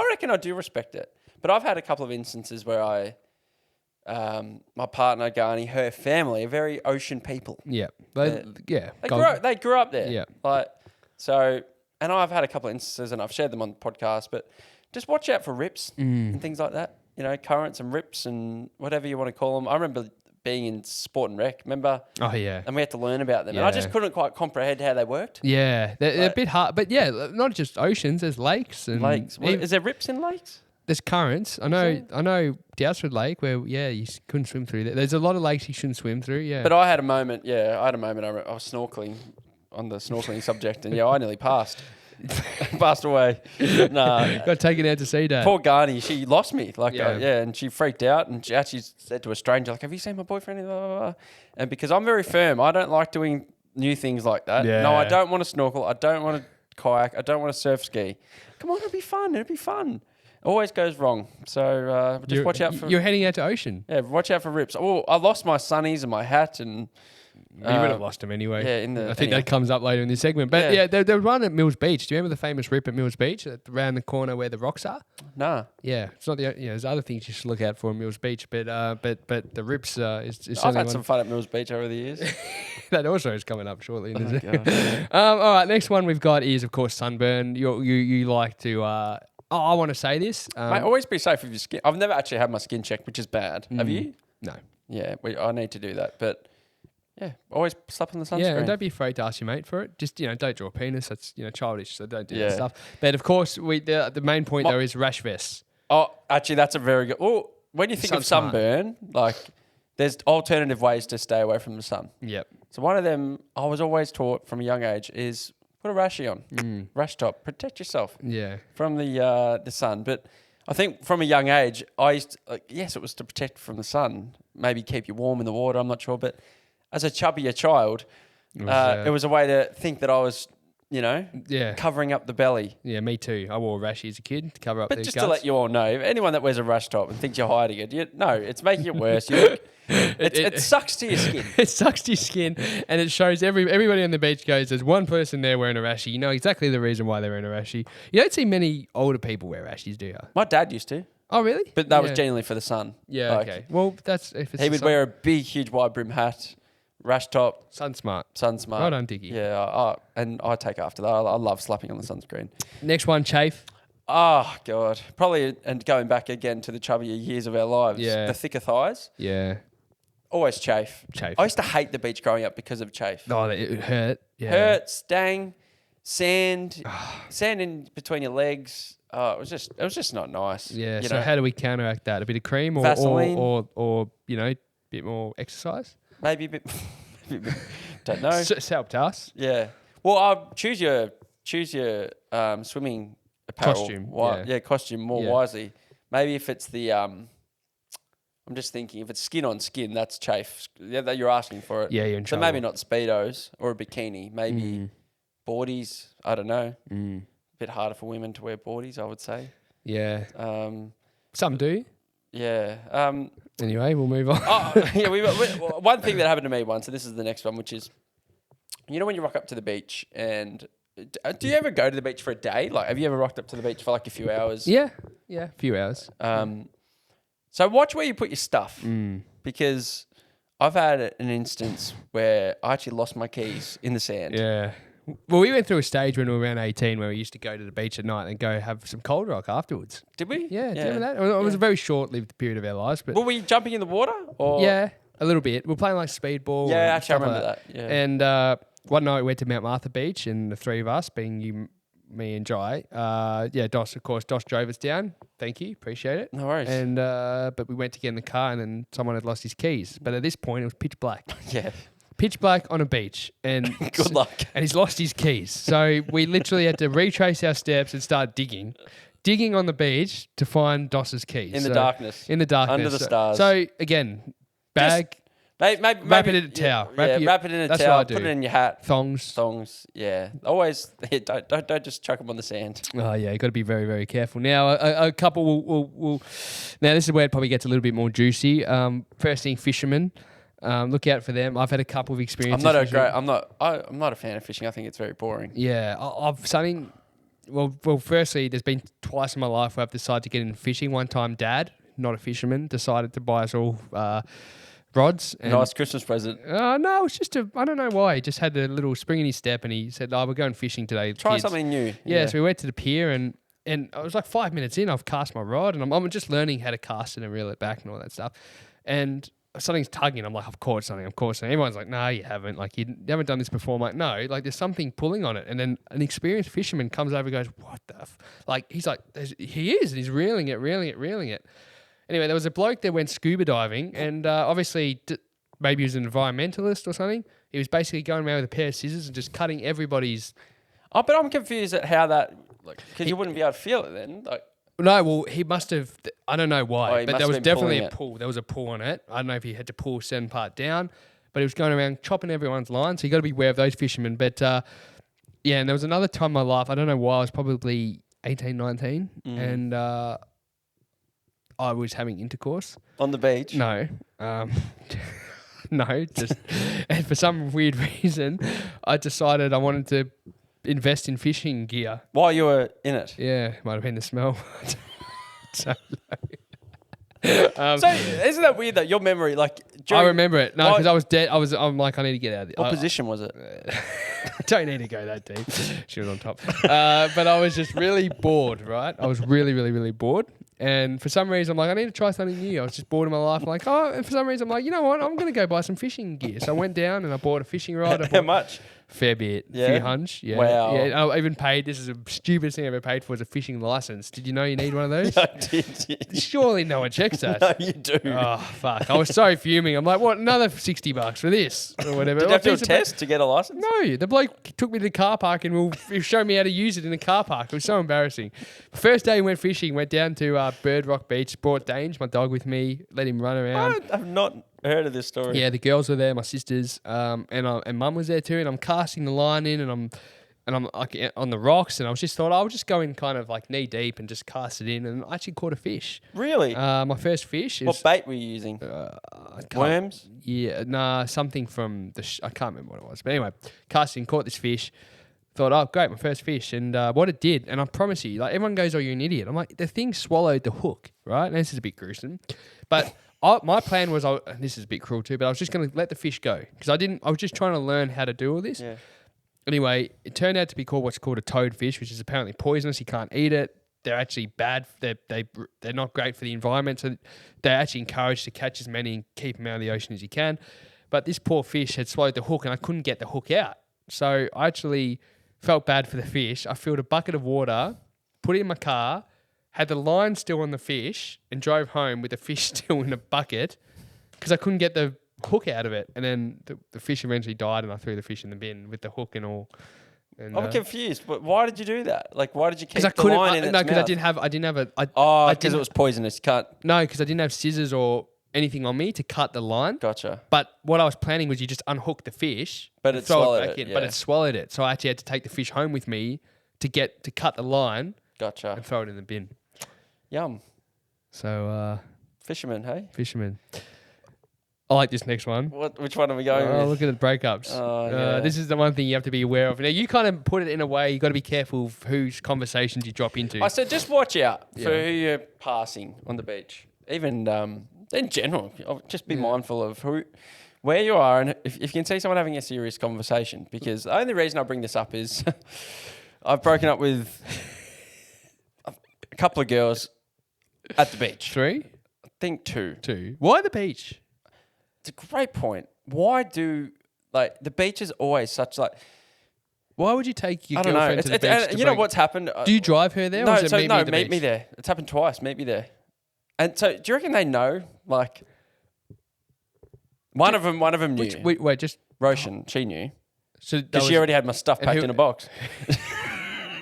reckon I do respect it. But I've had a couple of instances where my partner Garni, her family are very ocean people. Yeah. They grew up there. Yeah. And I've had a couple of instances, and I've shared them on the podcast. But just watch out for rips and things like that. Currents and rips and whatever you want to call them. I remember being in sport and rec, remember? Oh, yeah. And we had to learn about them. Yeah. And I just couldn't quite comprehend how they worked. Yeah. They're a bit hard. But yeah, not just oceans, there's lakes. And is there rips in lakes? There's currents. I know Dowsford Lake where, you couldn't swim through there. There's a lot of lakes you shouldn't swim through, yeah. But I had a moment, I was snorkeling on the snorkeling subject, and I nearly passed. Passed away. Nah. Got taken out to sea, Dad. Poor Garni, she lost me. And she freaked out, and she actually said to a stranger, have you seen my boyfriend? Blah, blah, blah. And because I'm very firm, I don't like doing new things like that. Yeah. No, I don't want to snorkel. I don't want to kayak. I don't want to surf ski. Come on, it'll be fun. Always goes wrong. So just watch out for... You're heading out to ocean. Yeah, watch out for rips. Oh, I lost my sunnies and my hat and... You would have lost them anyway. Yeah, I think that comes up later in this segment. But they're run at Mills Beach. Do you remember the famous rip at Mills Beach, around the corner where the rocks are? Nah. Yeah, it's not there's other things you should look out for in Mills Beach, but the rips is. I've had some fun at Mills Beach over the years. That also is coming up shortly. All right, next one we've got is of course sunburn. You like to. I want to say this. Mate, always be safe with your skin. I've never actually had my skin checked, which is bad. Have you? No. Yeah, I need to do that, but. Yeah, always slap on the sunscreen. Yeah, and don't be afraid to ask your mate for it. Just, don't draw a penis. That's, childish, so don't do that stuff. But, of course, the main point, though, is rash vests. Oh, actually, that's a very good... when you think of sunburn, there's alternative ways to stay away from the sun. Yep. So one of them I was always taught from a young age is put a rashie on, rash top, protect yourself from the sun. But I think from a young age, I used to, yes, it was to protect from the sun, maybe keep you warm in the water, I'm not sure. But as a chubbier child, it was a way to think that I was, covering up the belly. Yeah, me too. I wore a rashie as a kid to cover up But the just guts. to let you all know, anyone that wears a rash top and thinks you're hiding it, it's making it worse. It sucks to your skin. It sucks to your skin, and it shows everybody on the beach goes, there's one person there wearing a rashie. You know exactly the reason why they're wearing a rashie. You don't see many older people wear rashies, do you? My dad used to. Oh, really? But that was genuinely for the sun. Yeah, okay. Well, that's if it's he would wear a big, huge, wide brim hat, rash top. Sun smart. Well done, Dickie. Yeah, and I take after that. I love slapping on the sunscreen. Next one, chafe. Oh, God. Probably, and going back again to the chubbier years of our lives, the thicker thighs. Yeah. Always chafe. I used to hate the beach growing up because of chafe. Oh, it hurt. Yeah. Hurt, stang, sand in between your legs. Oh, it was just not nice. Yeah. So how do we counteract that? A bit of cream or Vaseline? or a bit more exercise? Maybe a bit. Don't know. It's helped us. Yeah. Well, I'll choose your swimming apparel. Costume. Costume more wisely. Maybe if it's the I'm just thinking if it's skin on skin, that's chafe. Yeah, that you're asking for it. Yeah, you're in trouble. So maybe not Speedos or a bikini. Maybe boardies. I don't know. A bit harder for women to wear boardies, I would say. Yeah. Some do. Yeah. Anyway, we'll move on. One thing that happened to me once, and this is the next one, which is, when you rock up to the beach and do you ever go to the beach for a day? Like, have you ever rocked up to the beach for like a few hours? Yeah, a few hours. So watch where you put your stuff because I've had an instance where I actually lost my keys in the sand. Yeah. Well, we went through a stage when we were around 18 where we used to go to the beach at night and go have some cold rock afterwards. Did we? Yeah. Do you remember that? It was a very short-lived period of our lives. But were we jumping in the water? Or? Yeah, a little bit. We were playing like speedball. Yeah, actually, I remember that. Yeah. And one night we went to Mount Martha Beach, and the three of us, being you, me, and Jai, Doss drove us down. Thank you, appreciate it. No worries. And but we went to get in the car, and then someone had lost his keys. But at this point, it was pitch black. Yeah. Pitch black on a beach, and good luck. And he's lost his keys. So we literally had to retrace our steps and start digging on the beach to find Doss's keys. In the darkness. Under the stars. So again, bag. Maybe wrap it in a towel. Wrap it in a towel. Put it in your hat. Thongs. Yeah. Always. Don't just chuck them on the sand. Oh yeah, you got to be very, very careful. Now a couple will. Now this is where it probably gets a little bit more juicy. First thing, fishermen. Look out for them. I've had a couple of experiences. I'm not a fan of fishing. I think it's very boring. Yeah, Well, firstly, there's been twice in my life where I've decided to get into fishing. One time, Dad, not a fisherman, decided to buy us all rods. And nice Christmas present. No, it's just I don't know why. He just had a little spring in his step, and he said, we're going fishing today. Try kids. something new. Yeah, so we went to the pier, and I was like 5 minutes in. I've cast my rod, and I'm just learning how to cast it and reel it back and all that stuff. And something's tugging. I'm like, I've caught something. Everyone's like, no, you haven't. Like, you haven't done this before. I'm like, no, like there's something pulling on it. And then an experienced fisherman comes over and goes, what the he's like, he is. And he's reeling it. Anyway, there was a bloke that went scuba diving, and obviously maybe he was an environmentalist or something. He was basically going around with a pair of scissors and just cutting everybody's. Oh, but I'm confused at how that, because you wouldn't be able to feel it then. No, well, he must have. I don't know why, but there was definitely a pull. There was a pull on it. I don't know if he had to pull a certain part down, but he was going around chopping everyone's line. So you got to be aware of those fishermen. But and there was another time in my life. I don't know why. I was probably 18, 19, and I was having intercourse on the beach. No, no, just and for some weird reason, I decided I wanted to invest in fishing gear while you were in it. Yeah, might have been the smell. So isn't that weird that your memory, I remember it. No, because I was dead. I'm like, I need to get out of it. What position was it? Don't need to go that deep. She was on top. But I was just really bored, right? I was really, really, really bored. And for some reason, I'm like, I need to try something new. I was just bored in my life. I'm like, and for some reason, I'm like, you know what? I'm going to go buy some fishing gear. So I went down and I bought a fishing rod. How much? fair bit. Yeah? Few hunch. Yeah. Wow. Yeah. I even paid. This is the stupidest thing I ever paid for was a fishing license. Did you know you need one of those? I did. Surely no one checks that. No, you do. Oh fuck! I was so fuming. I'm like, what? Another $60 for this or whatever. Did you have to do a test to get a license? No, the bloke took me to the car park and showed me how to use it in the car park. It was so embarrassing. First day we went fishing, went down to Bird Rock Beach, brought Dange, my dog, with me, let him run around. I've not heard of this story. Yeah, the girls were there, my sisters, and Mum was there too. And I'm casting the line in, and I'm like on the rocks, and I was just thought I'll just go in kind of like knee deep and just cast it in, and I actually caught a fish. Really? My first fish. What bait were you using? Worms? Yeah, nah, something from I can't remember what it was. But anyway, casting, caught this fish. Thought, oh, great, my first fish. And what it did, and I promise you, like everyone goes, oh, you're an idiot. I'm like, the thing swallowed the hook, right? And this is a bit gruesome. But my plan was, this is a bit cruel too, but I was just going to let the fish go. Because I was just trying to learn how to do all this. Yeah. Anyway, it turned out to be what's called a toadfish, which is apparently poisonous. You can't eat it. They're actually bad. They're not great for the environment. So they're actually encouraged to catch as many and keep them out of the ocean as you can. But this poor fish had swallowed the hook and I couldn't get the hook out. So I actually felt bad for the fish. I filled a bucket of water, put it in my car, had the line still on the fish, and drove home with the fish still in a bucket because I couldn't get the hook out of it. And then the fish eventually died, and I threw the fish in the bin with the hook and all. And, I'm confused. But why did you do that? Like, why did you keep the line in its mouth? because I didn't have. Because it was poisonous. You can't. No, because I didn't have scissors or anything on me to cut the line. Gotcha. But what I was planning was you just unhook the fish, but it swallowed it. But it swallowed it, so I actually had to take the fish home with me to cut the line. Gotcha. And throw it in the bin. Yum. So fisherman, hey? Fisherman. I like this next one. Which one are we going with? Look at the breakups. Yeah. This is the one thing you have to be aware of. Now, you kind of put it in a way, you got to be careful of whose conversations you drop into. I said just watch out for who you're passing on the beach. Even in general, just be mindful of where you are, and if you can see someone having a serious conversation. Because the only reason I bring this up is I've broken up with a couple of girls at the beach. 3? I think 2. 2. Why the beach? It's a great point. Why do the beach is always such Why would you take your I don't girlfriend know. to the beach? You know what's happened? Do you drive her there? No, or is it meet me there. It's happened twice. Meet me there. And so, do you reckon they know? Like, one of them knew. Wait, just Roshan, she knew. So because she already had my stuff packed in a box.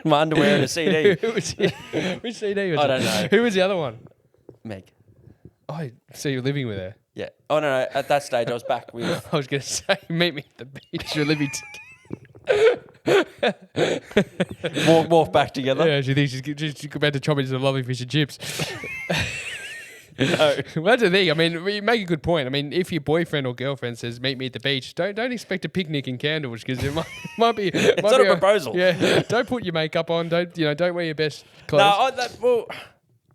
My underwear and a CD. Which CD was I don't know. Who was the other one? Meg. Oh, so you're living with her? Yeah. Oh, no. At that stage, I was back with... I was going to say, meet me at the beach. You're living walk back together. Yeah, she thinks she's about to chop into some lovely fish and chips. No. Well, that's the thing. I mean, you make a good point. I mean, if your boyfriend or girlfriend says, meet me at the beach, don't expect a picnic and candles because it might be... It's not a proposal. Yeah. Don't put your makeup on. Don't wear your best clothes. No,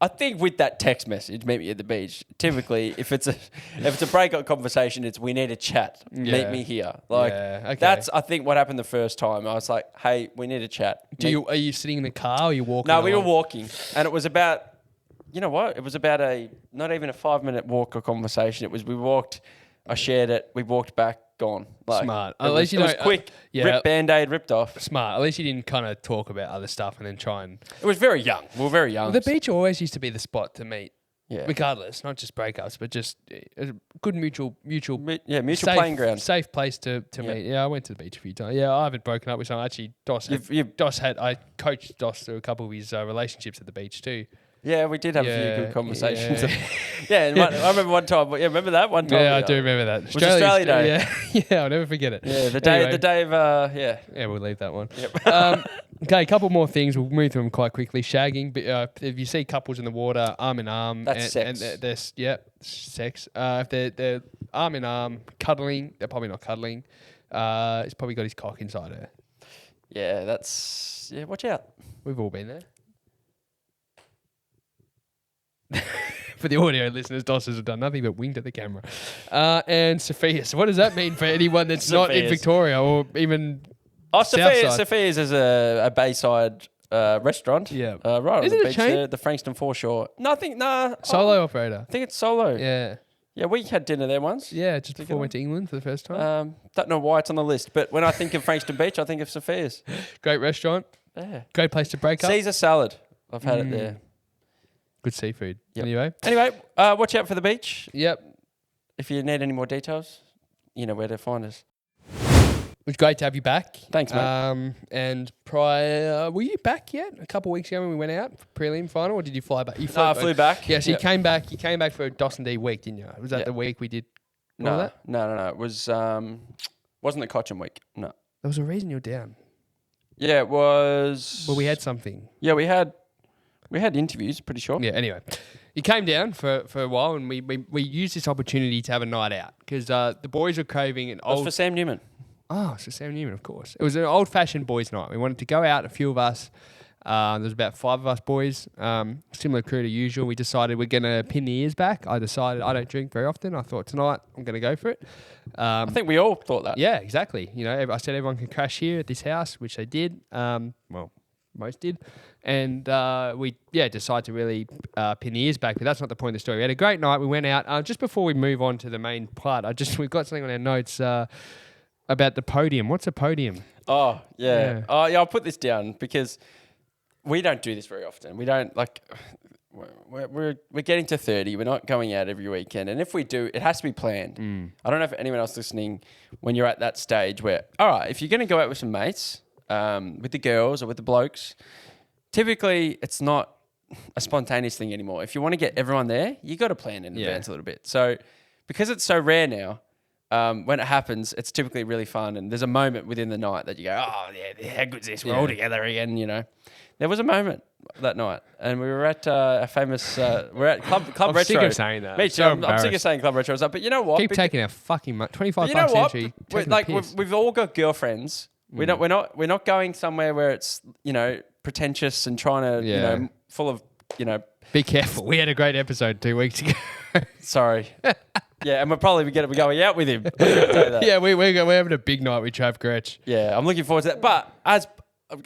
I think with that text message, meet me at the beach. Typically, if it's a breakup conversation, it's we need a chat. Yeah. Meet me here. That's I think what happened the first time. I was like, hey, we need a chat. Are you sitting in the car or are you walking? No, we were walking, and it was about. You know what? It was about not even a 5-minute walk or conversation. It was we walked, I shared it, we walked back, gone. Smart. At least it was quick. Ripped Band-Aid, ripped off. Smart. At least you didn't kind of talk about other stuff and then try and... It was very young. We were very young. The beach always used to be the spot to meet. Yeah. Regardless, not just breakups, but just a good mutual playing ground. Safe place to meet. Yeah, I went to the beach a few times. Yeah, I haven't broken up with someone. Actually, I coached Dos through a couple of his relationships at the beach too. Yeah, we did have a few good conversations. Yeah, I remember one time. Yeah, remember that one time? Yeah, I do remember that. It was Australia Day. Yeah, I'll never forget it. Yeah, the day of yeah. Yeah, we'll leave that one. Yep. Okay, a couple more things. We'll move through them quite quickly. Shagging. If you see couples in the water, arm in arm. That's sex. And they're sex. If they're arm in arm, cuddling, they're probably not cuddling. He's probably got his cock inside her. Yeah, watch out. We've all been there. For the audio listeners, Dosses have done nothing but winked at the camera. And Sophia. So what does that mean for anyone that's not in Victoria or even Sophia's is a Bayside restaurant. Yeah. Right is on it the a beach chain? there, the Frankston foreshore. Nothing, Solo operator. I think it's solo. Yeah. Yeah, we had dinner there once. Yeah, just before we went to England for the first time. Don't know why it's on the list, but when I think of Frankston Beach, I think of Sophia's. Great restaurant. Yeah. Great place to break up. Caesar salad. I've had it there. Good seafood. Yep. Anyway, watch out for the beach. Yep. If you need any more details, you know where to find us. It was great to have you back. Thanks, mate. And prior, were you back yet? A couple of weeks ago when we went out for prelim final, or did you fly back? You I flew back. Yeah, so you came back. You came back for a dos&d week, didn't you? Was that the week we did? No. It was wasn't the Cochin week. No. There was a reason you were down. Yeah, it was. Well, we had something. Yeah, we had interviews. Pretty sure. Yeah. Anyway, you came down for a while, and we used this opportunity to have a night out because the boys were craving an old. It was for Sam Newman. Oh, so Sam Newman, of course. It was an old-fashioned boys' night. We wanted to go out, a few of us. There was about 5 of us boys, similar crew to usual. We decided we're going to pin the ears back. I decided I don't drink very often. I thought tonight I'm going to go for it. I think we all thought that. Yeah, exactly. You know, I said everyone can crash here at this house, which they did. Well, most did. And we decided to really pin the ears back. But that's not the point of the story. We had a great night. We went out. Just before we move on to the main part, we've got something on our notes about the podium. What's a podium? Oh, yeah. Oh, yeah, I'll put this down because we don't do this very often. We don't, we're getting to 30. We're not going out every weekend. And if we do, it has to be planned. I don't know if anyone else listening, when you're at that stage where, all right, if you're going to go out with some mates, with the girls or with the blokes, typically it's not a spontaneous thing anymore. If you want to get everyone there, you got to plan in advance a little bit. So because it's so rare now, when it happens, it's typically really fun, and there's a moment within the night that you go, "Oh yeah, how good's this? We're all together again." You know, there was a moment that night, and we were at a famous. We're at Club I'm Retro. sick of saying that. Me too. I'm sick of saying Club Retro. But you know what? Keep taking our fucking 25 you know bucks what? entry. We've all got girlfriends. We're not going somewhere where it's pretentious and trying to full of Be careful. We had a great episode 2 weeks ago. Sorry. Yeah, and we're probably going out with him. Yeah, we're having a big night with Trav Gretsch. Yeah, I'm looking forward to that. But as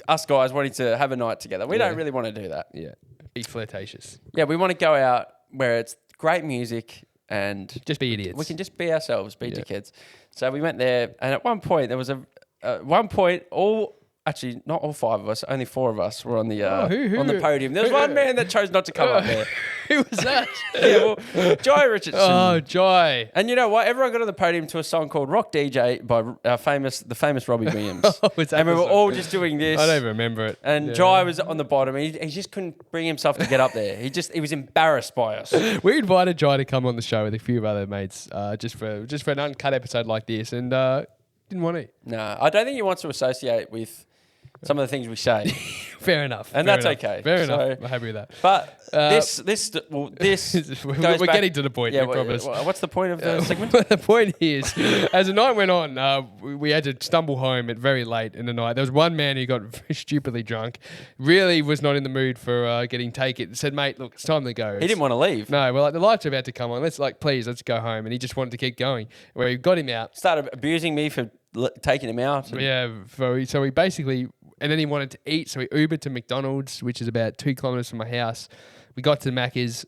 us guys wanting to have a night together, we don't really want to do that. Yeah, be flirtatious. Yeah, we want to go out where it's great music and just be idiots. We can just be ourselves, be dickheads. So we went there, and at one point there was Actually, not all 5 of us. Only 4 of us were on the on the podium. There was one man that chose not to come up there. Who was that? Jai Richardson. Oh, Jai! And you know what? Everyone got on the podium to a song called "Rock DJ" by the famous Robbie Williams. And we were all just doing this. I don't even remember it. And Jai was on the bottom. He just couldn't bring himself to get up there. He was embarrassed by us. We invited Jai to come on the show with a few of other mates, just for an uncut episode like this, and didn't want to. No, I don't think he wants to associate with some of the things we say. Fair enough. And that's okay. Fair enough. I'm happy with that. But this we're getting to the point. Yeah, I promise. What's the point of the segment? The point is, as the night went on, we had to stumble home at very late in the night. There was one man who got stupidly drunk, really was not in the mood for getting taken. Said, "Mate, look, it's time to go." He didn't want to leave. No, well, the lights are about to come on. Please, let's go home. And he just wanted to keep going. Where we got him out. Started abusing me for taking him out. Yeah, so we basically... And then he wanted to eat, so we Ubered to McDonald's, which is about 2 kilometres from my house. We got to Macca's,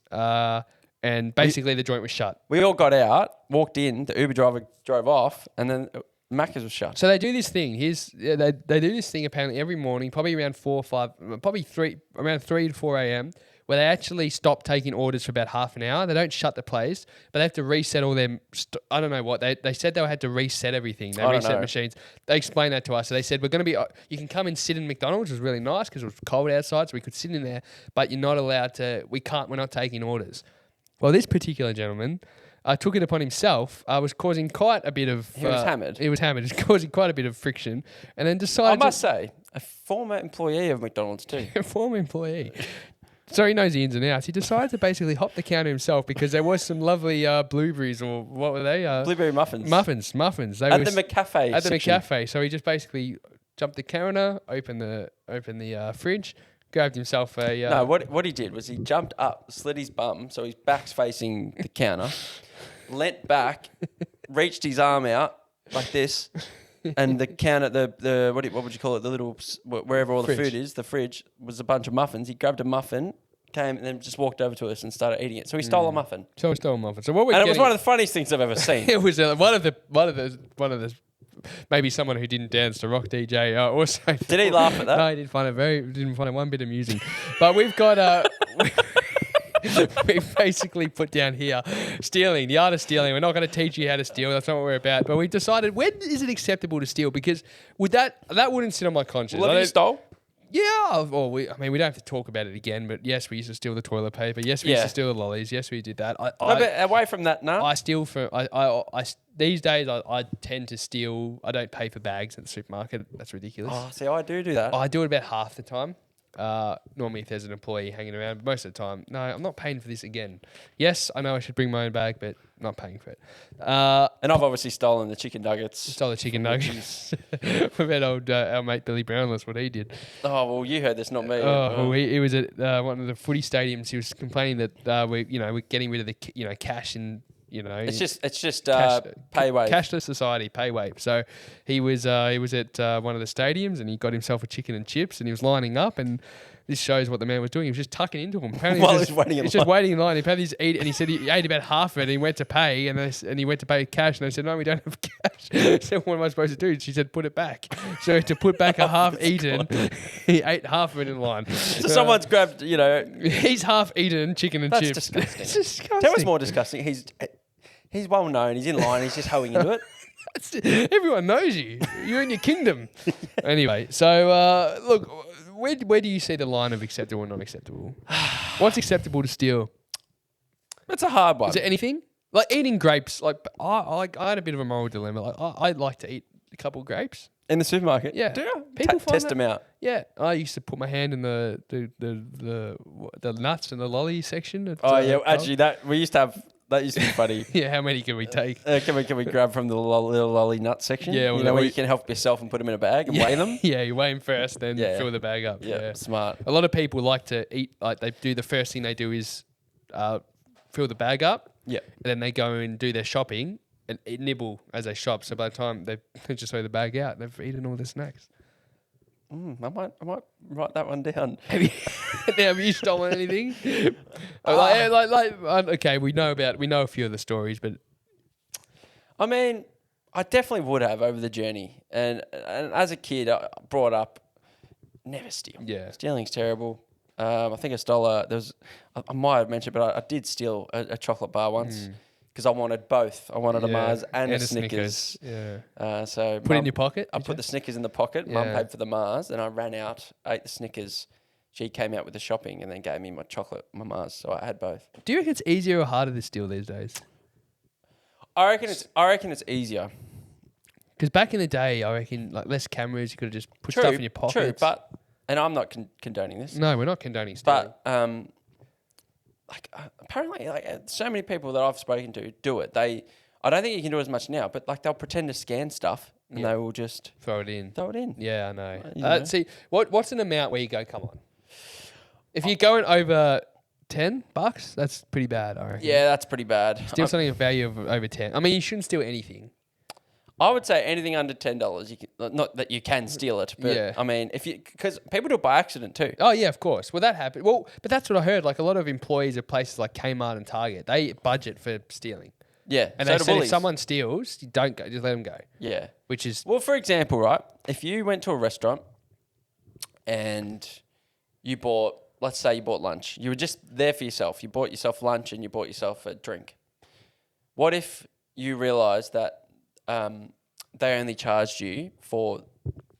and basically the joint was shut. We all got out, walked in, the Uber driver drove off, and then Macca's was shut. So they do this thing. They do this thing apparently every morning, probably around 3 to 4 a.m., where they actually stop taking orders for about half an hour. They don't shut the place, but they have to reset all them. I don't know what. They said they had to reset everything. They reset machines. They explained that to us. So they said, we're going to be, you can come and sit in McDonald's. It was really nice because it was cold outside, so we could sit in there, but you're not allowed to, we're not taking orders. Well, this particular gentleman took it upon himself, was causing quite a bit of... He was hammered. He was hammered. It was causing quite a bit of friction, and then decided... I must say, a former employee of McDonald's too. A former employee. So he knows the ins and outs. He decided to basically hop the counter himself because there was some lovely blueberries, or what were they? Blueberry muffins. Muffins. At the McCafe. At the McCafe. So he just basically jumped the counter, opened the fridge, grabbed himself a... No, what he did was he jumped up, slid his bum, so his back's facing the counter, leant back, reached his arm out like this, and the counter, what would you call it? The little, wherever all the food is, the fridge was a bunch of muffins. He grabbed a muffin, came and then just walked over to us and started eating it. So he stole a muffin. So we stole a muffin. So what And it was one of the funniest things I've ever seen. It was one of the maybe someone who didn't dance to rock DJ also. Did he laugh at that? No, he didn't find it one bit amusing. But we've got we've basically put down here stealing, the art of stealing. We're not going to teach you how to steal. That's not what we're about. But we decided, when is it acceptable to steal? Because that wouldn't sit on my conscience. Well, have you stole? Yeah, well, we don't have to talk about it again, but yes, we used to steal the toilet paper. Yes, we used to steal the lollies. Yes, we did that. Away from that, no. I steal from. These days, I tend to steal. I don't pay for bags at the supermarket. That's ridiculous. Oh, see, I do that. I do it about half the time. Normally, if there's an employee hanging around, but most of the time, no, I'm not paying for this again. Yes, I know I should bring my own bag, but not paying for it. And I've obviously stolen the chicken nuggets. Stole the chicken nuggets. We've had our mate Billy Brown. That's what he did. Oh well, you heard this, not me. Well, he was at one of the footy stadiums. He was complaining that we're getting rid of the cash and. It's just pay wave. Cashless society, pay wave. So he was at one of the stadiums and he got himself a chicken and chips and he was lining up, and this shows what the man was doing. He was just tucking into them. Apparently While he was waiting in line. Just waiting in line. He had his eat, and he said he ate about half of it and he went to pay and he went to pay cash, and they said, no, we don't have cash. I said, what am I supposed to do? She said, put it back. So to put back a half eaten, he ate half of it in line. So someone's grabbed, he's half eaten chicken and chips. That's disgusting. It's disgusting. Tell us more disgusting. He's well known. He's in line. He's just hoeing into it. Everyone knows you. You're in your kingdom. Anyway, so look, where do you see the line of acceptable and non-acceptable? What's acceptable to steal? That's a hard one. Is it anything? Like eating grapes. Like I had a bit of a moral dilemma. Like I'd like to eat a couple of grapes in the supermarket. Yeah, do you? People test them out. Yeah, I used to put my hand in the nuts and the lolly section. Actually, we used to have. That used to be funny. Yeah, how many can we take? Can we grab from the little lolly nut section? Yeah, where you can help yourself and put them in a bag and weigh them. Yeah, you weigh them first, then fill the bag up. Yeah, smart. A lot of people like to eat. Like they do, the first thing they do is fill the bag up. Yeah, and then they go and do their shopping and nibble as they shop. So by the time they just throw the bag out, they've eaten all their snacks. I might write that one down. Have you stolen anything? Okay, we know a few of the stories, but I mean, I definitely would have over the journey. And as a kid, I brought up never steal. Yeah, stealing's terrible. I think I stole I might have mentioned, but I did steal a chocolate bar once. Because I wanted both. I wanted a Mars and a Snickers. Yeah. So put it in your pocket? I put the Snickers in the pocket. Mum paid for the Mars. Then I ran out, ate the Snickers. She came out with the shopping and then gave me my Mars. So I had both. Do you reckon it's easier or harder to steal these days? I reckon it's easier. Because back in the day, I reckon like less cameras, you could have just put stuff in your pockets. True, but and I'm not condoning this. No, we're not condoning stealing. But apparently, so many people that I've spoken to do it. I don't think you can do it as much now, but they'll pretend to scan stuff and they will just throw it in. Yeah, I know. See, what's an amount where you go, come on? If you're going over $10, that's pretty bad, I reckon. Yeah, that's pretty bad. Steal something of value of over 10. I mean, you shouldn't steal anything. I would say anything under $10. You can, not that you can steal it, but I mean, because people do it by accident too. Oh yeah, of course. Well, that happened. Well, but that's what I heard. Like a lot of employees of places like Kmart and Target, they budget for stealing. Yeah, and they said if someone steals, you don't go, just let them go. Yeah, which is for example, right? If you went to a restaurant and you bought, let's say you bought lunch, you were just there for yourself. You bought yourself lunch and you bought yourself a drink. What if you realised that they only charged you for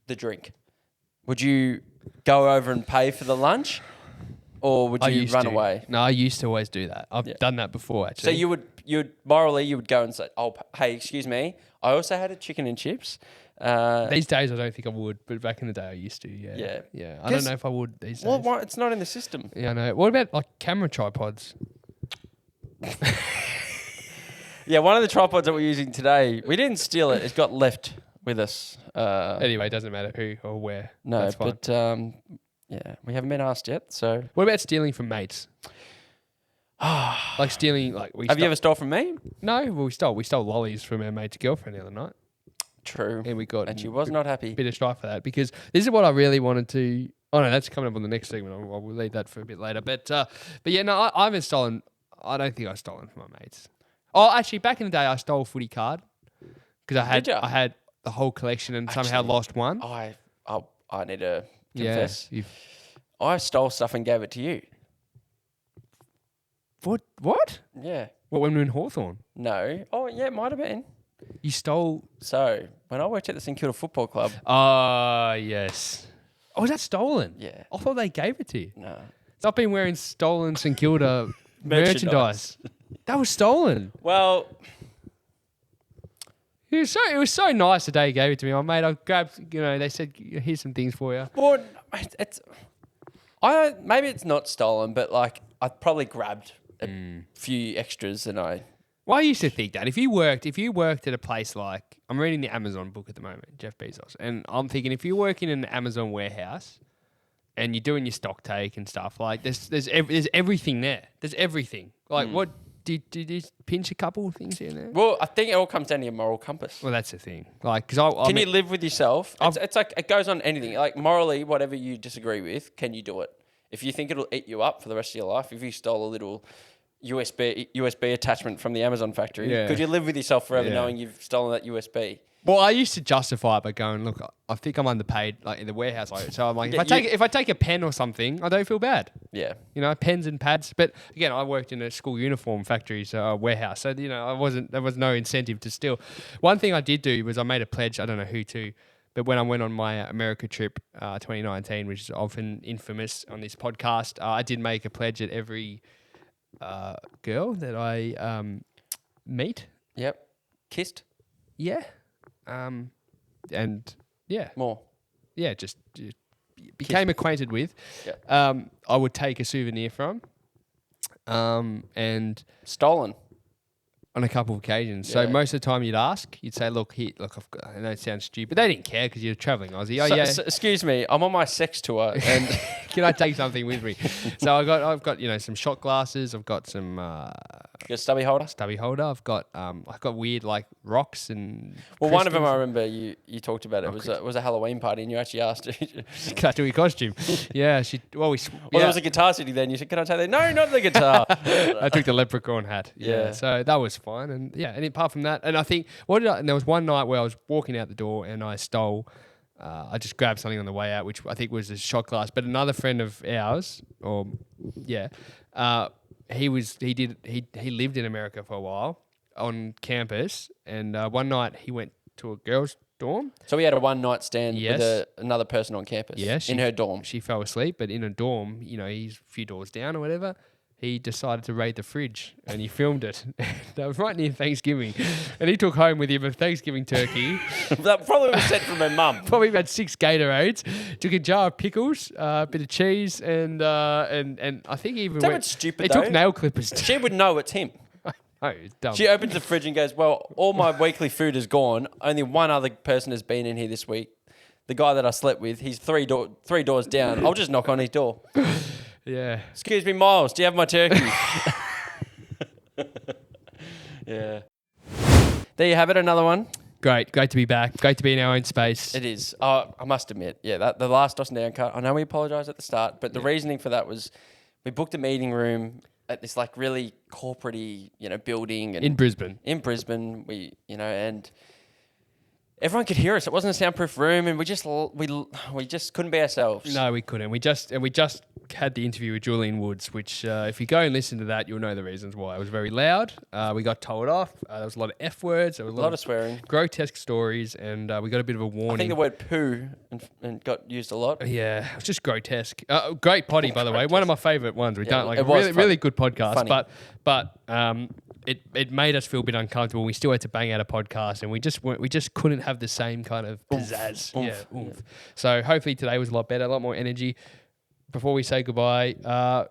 the drink? Would you go over and pay for the lunch, or would you run away? No, I used to always do that. I've done that before, actually. So you would morally go and say, "Oh, hey, excuse me, I also had a chicken and chips." These days, I don't think I would, but back in the day, I used to. Yeah. I don't know if I would these days. Well, it's not in the system. Yeah, I know. What about like camera tripods? Yeah, one of the tripods that we're using today, we didn't steal it. It got left with us. Anyway, it doesn't matter who or where. No, that's fine. But we haven't been asked yet. So, what about stealing from mates? Like stealing, like have you ever stole from me? No, well, we stole lollies from our mate's girlfriend the other night. True, and we got and she was not happy. Bit of strife for that because this is what I really wanted to Oh no, that's coming up on the next segment. We'll leave that for a bit later. But yeah, no, I haven't stolen. I don't think I've stolen from my mates. Oh, actually, back in the day, I stole a footy card because I had the whole collection and somehow lost one. I need to confess. Yeah, I stole stuff and gave it to you. What? Yeah. What, when we were in Hawthorn? No. Oh, yeah, it might have been. You stole... So, when I worked at the St Kilda Football Club... Oh, yes. Oh, was that stolen? Yeah. I thought they gave it to you. No. So I've been wearing stolen St Kilda merchandise. That was stolen. Well... It was so nice the day you gave it to me. Mate, I grabbed, they said, here's some things for you. Well, maybe it's not stolen, but like I probably grabbed a few extras than I... Well, I used to think that if you worked at a place like, I'm reading the Amazon book at the moment, Jeff Bezos, and I'm thinking if you're working in an Amazon warehouse and you're doing your stock take and stuff, like there's everything there. There's everything. Like what... Did you pinch a couple of things here and there? Well, I think it all comes down to your moral compass. Well, that's the thing. Like, because you live with yourself? It's like it goes on anything. Like morally, whatever you disagree with, can you do it? If you think it'll eat you up for the rest of your life, if you stole a little USB attachment from the Amazon factory, could you live with yourself forever knowing you've stolen that USB? Well, I used to justify it by going, look, I think I'm underpaid, like in the warehouse. So I'm like, if I take a pen or something, I don't feel bad. Yeah, pens and pads. But again, I worked in a school uniform factory's warehouse, so there was no incentive to steal. One thing I did do was I made a pledge. I don't know who to, but when I went on my America trip, 2019, which is often infamous on this podcast, I did make a pledge at every girl that I meet. Yep, kissed. Yeah. And yeah, more. Yeah, just became acquainted with. Yeah. I would take a souvenir from. And stolen on a couple of occasions. Yeah. So most of the time you'd ask, you'd say, look, I've got, I know it sounds stupid. They didn't care because you're traveling Aussie. Oh, so, excuse me, I'm on my sex tour and can I take something with me? So I've got some shot glasses. I've got some your stubby holder. I've got weird like rocks and. Well, one of them I remember you talked about it was a Halloween party and you actually asked her. Can I do your costume? Yeah, there was a guitar sitting there and you said, "Can I take that?" No, not the guitar. I took the leprechaun hat. Yeah, so that was fine. And apart from that, and I think and there was one night where I was walking out the door and I stole. I just grabbed something on the way out, which I think was a shot glass. But another friend of ours, he lived in America for a while on campus, and one night he went to a girls' dorm. So we had a one-night stand with another person on campus. Yeah, in her dorm. She fell asleep, but in a dorm, he's a few doors down or whatever. He decided to raid the fridge and he filmed it. That was right near Thanksgiving. And he took home with him a Thanksgiving turkey. That probably was sent from her mum. Probably about 6 Gatorades. Took a jar of pickles, a bit of cheese, and I think he even went... stupid, He took nail clippers. She would know it's him. Oh, it's dumb. She opens the fridge and goes, well, all my weekly food is gone. Only one other person has been in here this week. The guy that I slept with, he's three doors down. I'll just knock on his door. Yeah. Excuse me, Miles, do you have my turkey? Yeah. There you have it, another one. Great to be back. Great to be in our own space. It is. I must admit, the last dos&d Uncut, I know we apologised at the start, but the reasoning for that was we booked a meeting room at this like really corporate-y, building. And in Brisbane. And everyone could hear us. It wasn't a soundproof room, and we just couldn't be ourselves. No, we couldn't. We just had the interview with Julian Woods, which if you go and listen to that, you'll know the reasons why. It was very loud. We got told off. There was a lot of F words. There was a lot of swearing, grotesque stories, and we got a bit of a warning. I think the word poo and got used a lot. Yeah, it was just grotesque. Great potty, by the way. One of my favourite ones. Really good podcast. Funny. But it made us feel a bit uncomfortable. We still had to bang out a podcast, and we just couldn't have the same kind of pizzazz. Oomph. Yeah. So hopefully today was a lot better, a lot more energy. Before we say goodbye,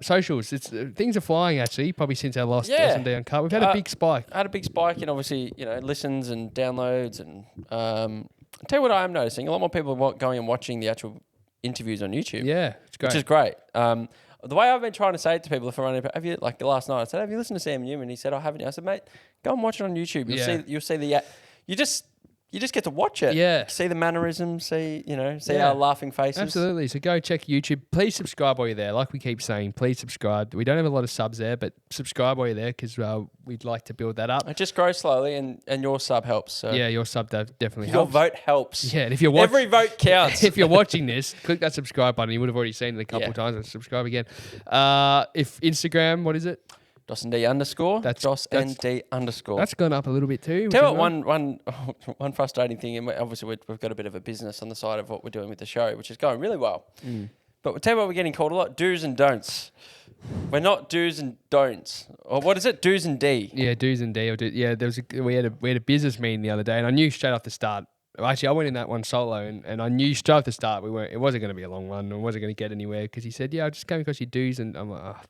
socials. Things are flying actually. Probably since our last dos&d Uncut, we've had a big spike. Had a big spike, and obviously listens and downloads, and I'll tell you what I am noticing. A lot more people are going and watching the actual interviews on YouTube. Yeah, it's great. Which is great. The way I've been trying to say it to people, if I run, have you last night? I said, have you listened to Sam Newman? He said, I haven't. I said, mate, go and watch it on YouTube. You'll see you just get to watch it. Yeah. See the mannerisms, see our laughing faces. Absolutely. So go check YouTube. Please subscribe while you're there. Like we keep saying, please subscribe. We don't have a lot of subs there, but subscribe while you're there because we'd like to build that up. It just grows slowly and your sub helps. So. Yeah, your sub definitely Your helps. vote helps. Yeah, and if you're every vote counts. If you're watching this, click that subscribe button. You would have already seen it a couple of times. And subscribe again. If Instagram, what is it? dos&d_. That's dos&d_. That's gone up a little bit too. Tell you what, one frustrating thing, and obviously we've got a bit of a business on the side of what we're doing with the show, which is going really well. But we'll tell you what, we're getting called a lot, do's and don'ts. We're not do's and don'ts. Or what is it? Do's and D. Yeah, do's and D. We had a business meeting the other day, and I knew straight off the start. Actually, I went in that one solo, and I knew straight off the start it wasn't going to be a long one. I wasn't going to get anywhere because he said, "Yeah, I just came because you do's," and I'm like, "Oh."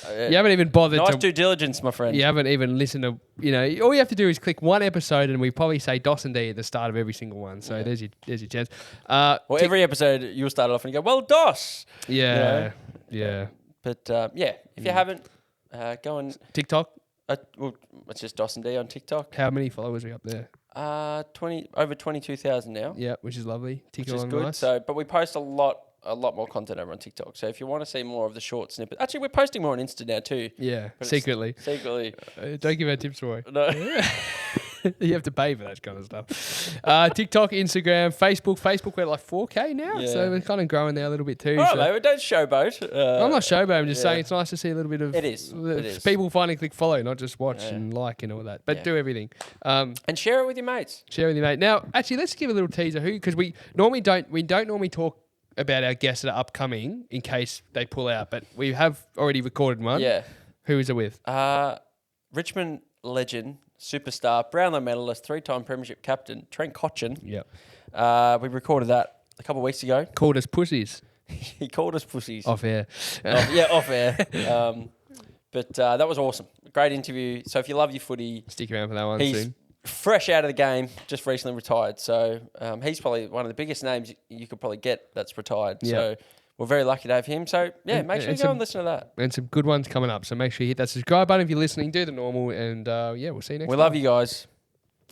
You haven't even bothered nice due diligence, my friend. You haven't even listened to, all you have to do is click one episode and we probably say dos and D at the start of every single one. So there's your chance. Every episode you'll start off and you go, well, dos. Yeah. Yeah. But if you haven't, go on TikTok. It's just dos and D on TikTok. How many followers are we up there? Over 22,000 now. Yeah, which is lovely. Which is good. Nice. So, but we post a lot more content over on TikTok. So if you want to see more of the short snippets, actually we're posting more on Insta now too. Yeah, secretly. Don't give our tips away. No. You have to pay for that kind of stuff. TikTok, Instagram, Facebook. Facebook, we're like 4K now. Yeah. So we're kind of growing there a little bit too. Oh, mate, don't showboat. I'm not showboat. I'm just saying it's nice to see a little bit of... It is. People finally click follow, not just watch and like and all that. But do everything. And share it with your mates. Now, actually, let's give a little teaser because we don't normally talk about our guests that are upcoming in case they pull out, but we have already recorded one. Yeah. Who is it with? Richmond legend, superstar, Brownlow medalist, 3-time premiership captain, Trent Cotchin. Yep. We recorded that a couple of weeks ago. Called us pussies. He called us pussies. Off air. Off air. But that was awesome. Great interview. So if you love your footy... Stick around for that one soon. Fresh out of the game, just recently retired. So he's probably one of the biggest names you could probably get that's retired. Yep. So we're very lucky to have him. So make sure you go and listen to that. And some good ones coming up. So make sure you hit that subscribe button if you're listening. Do the normal, and we'll see you next time. We love you guys.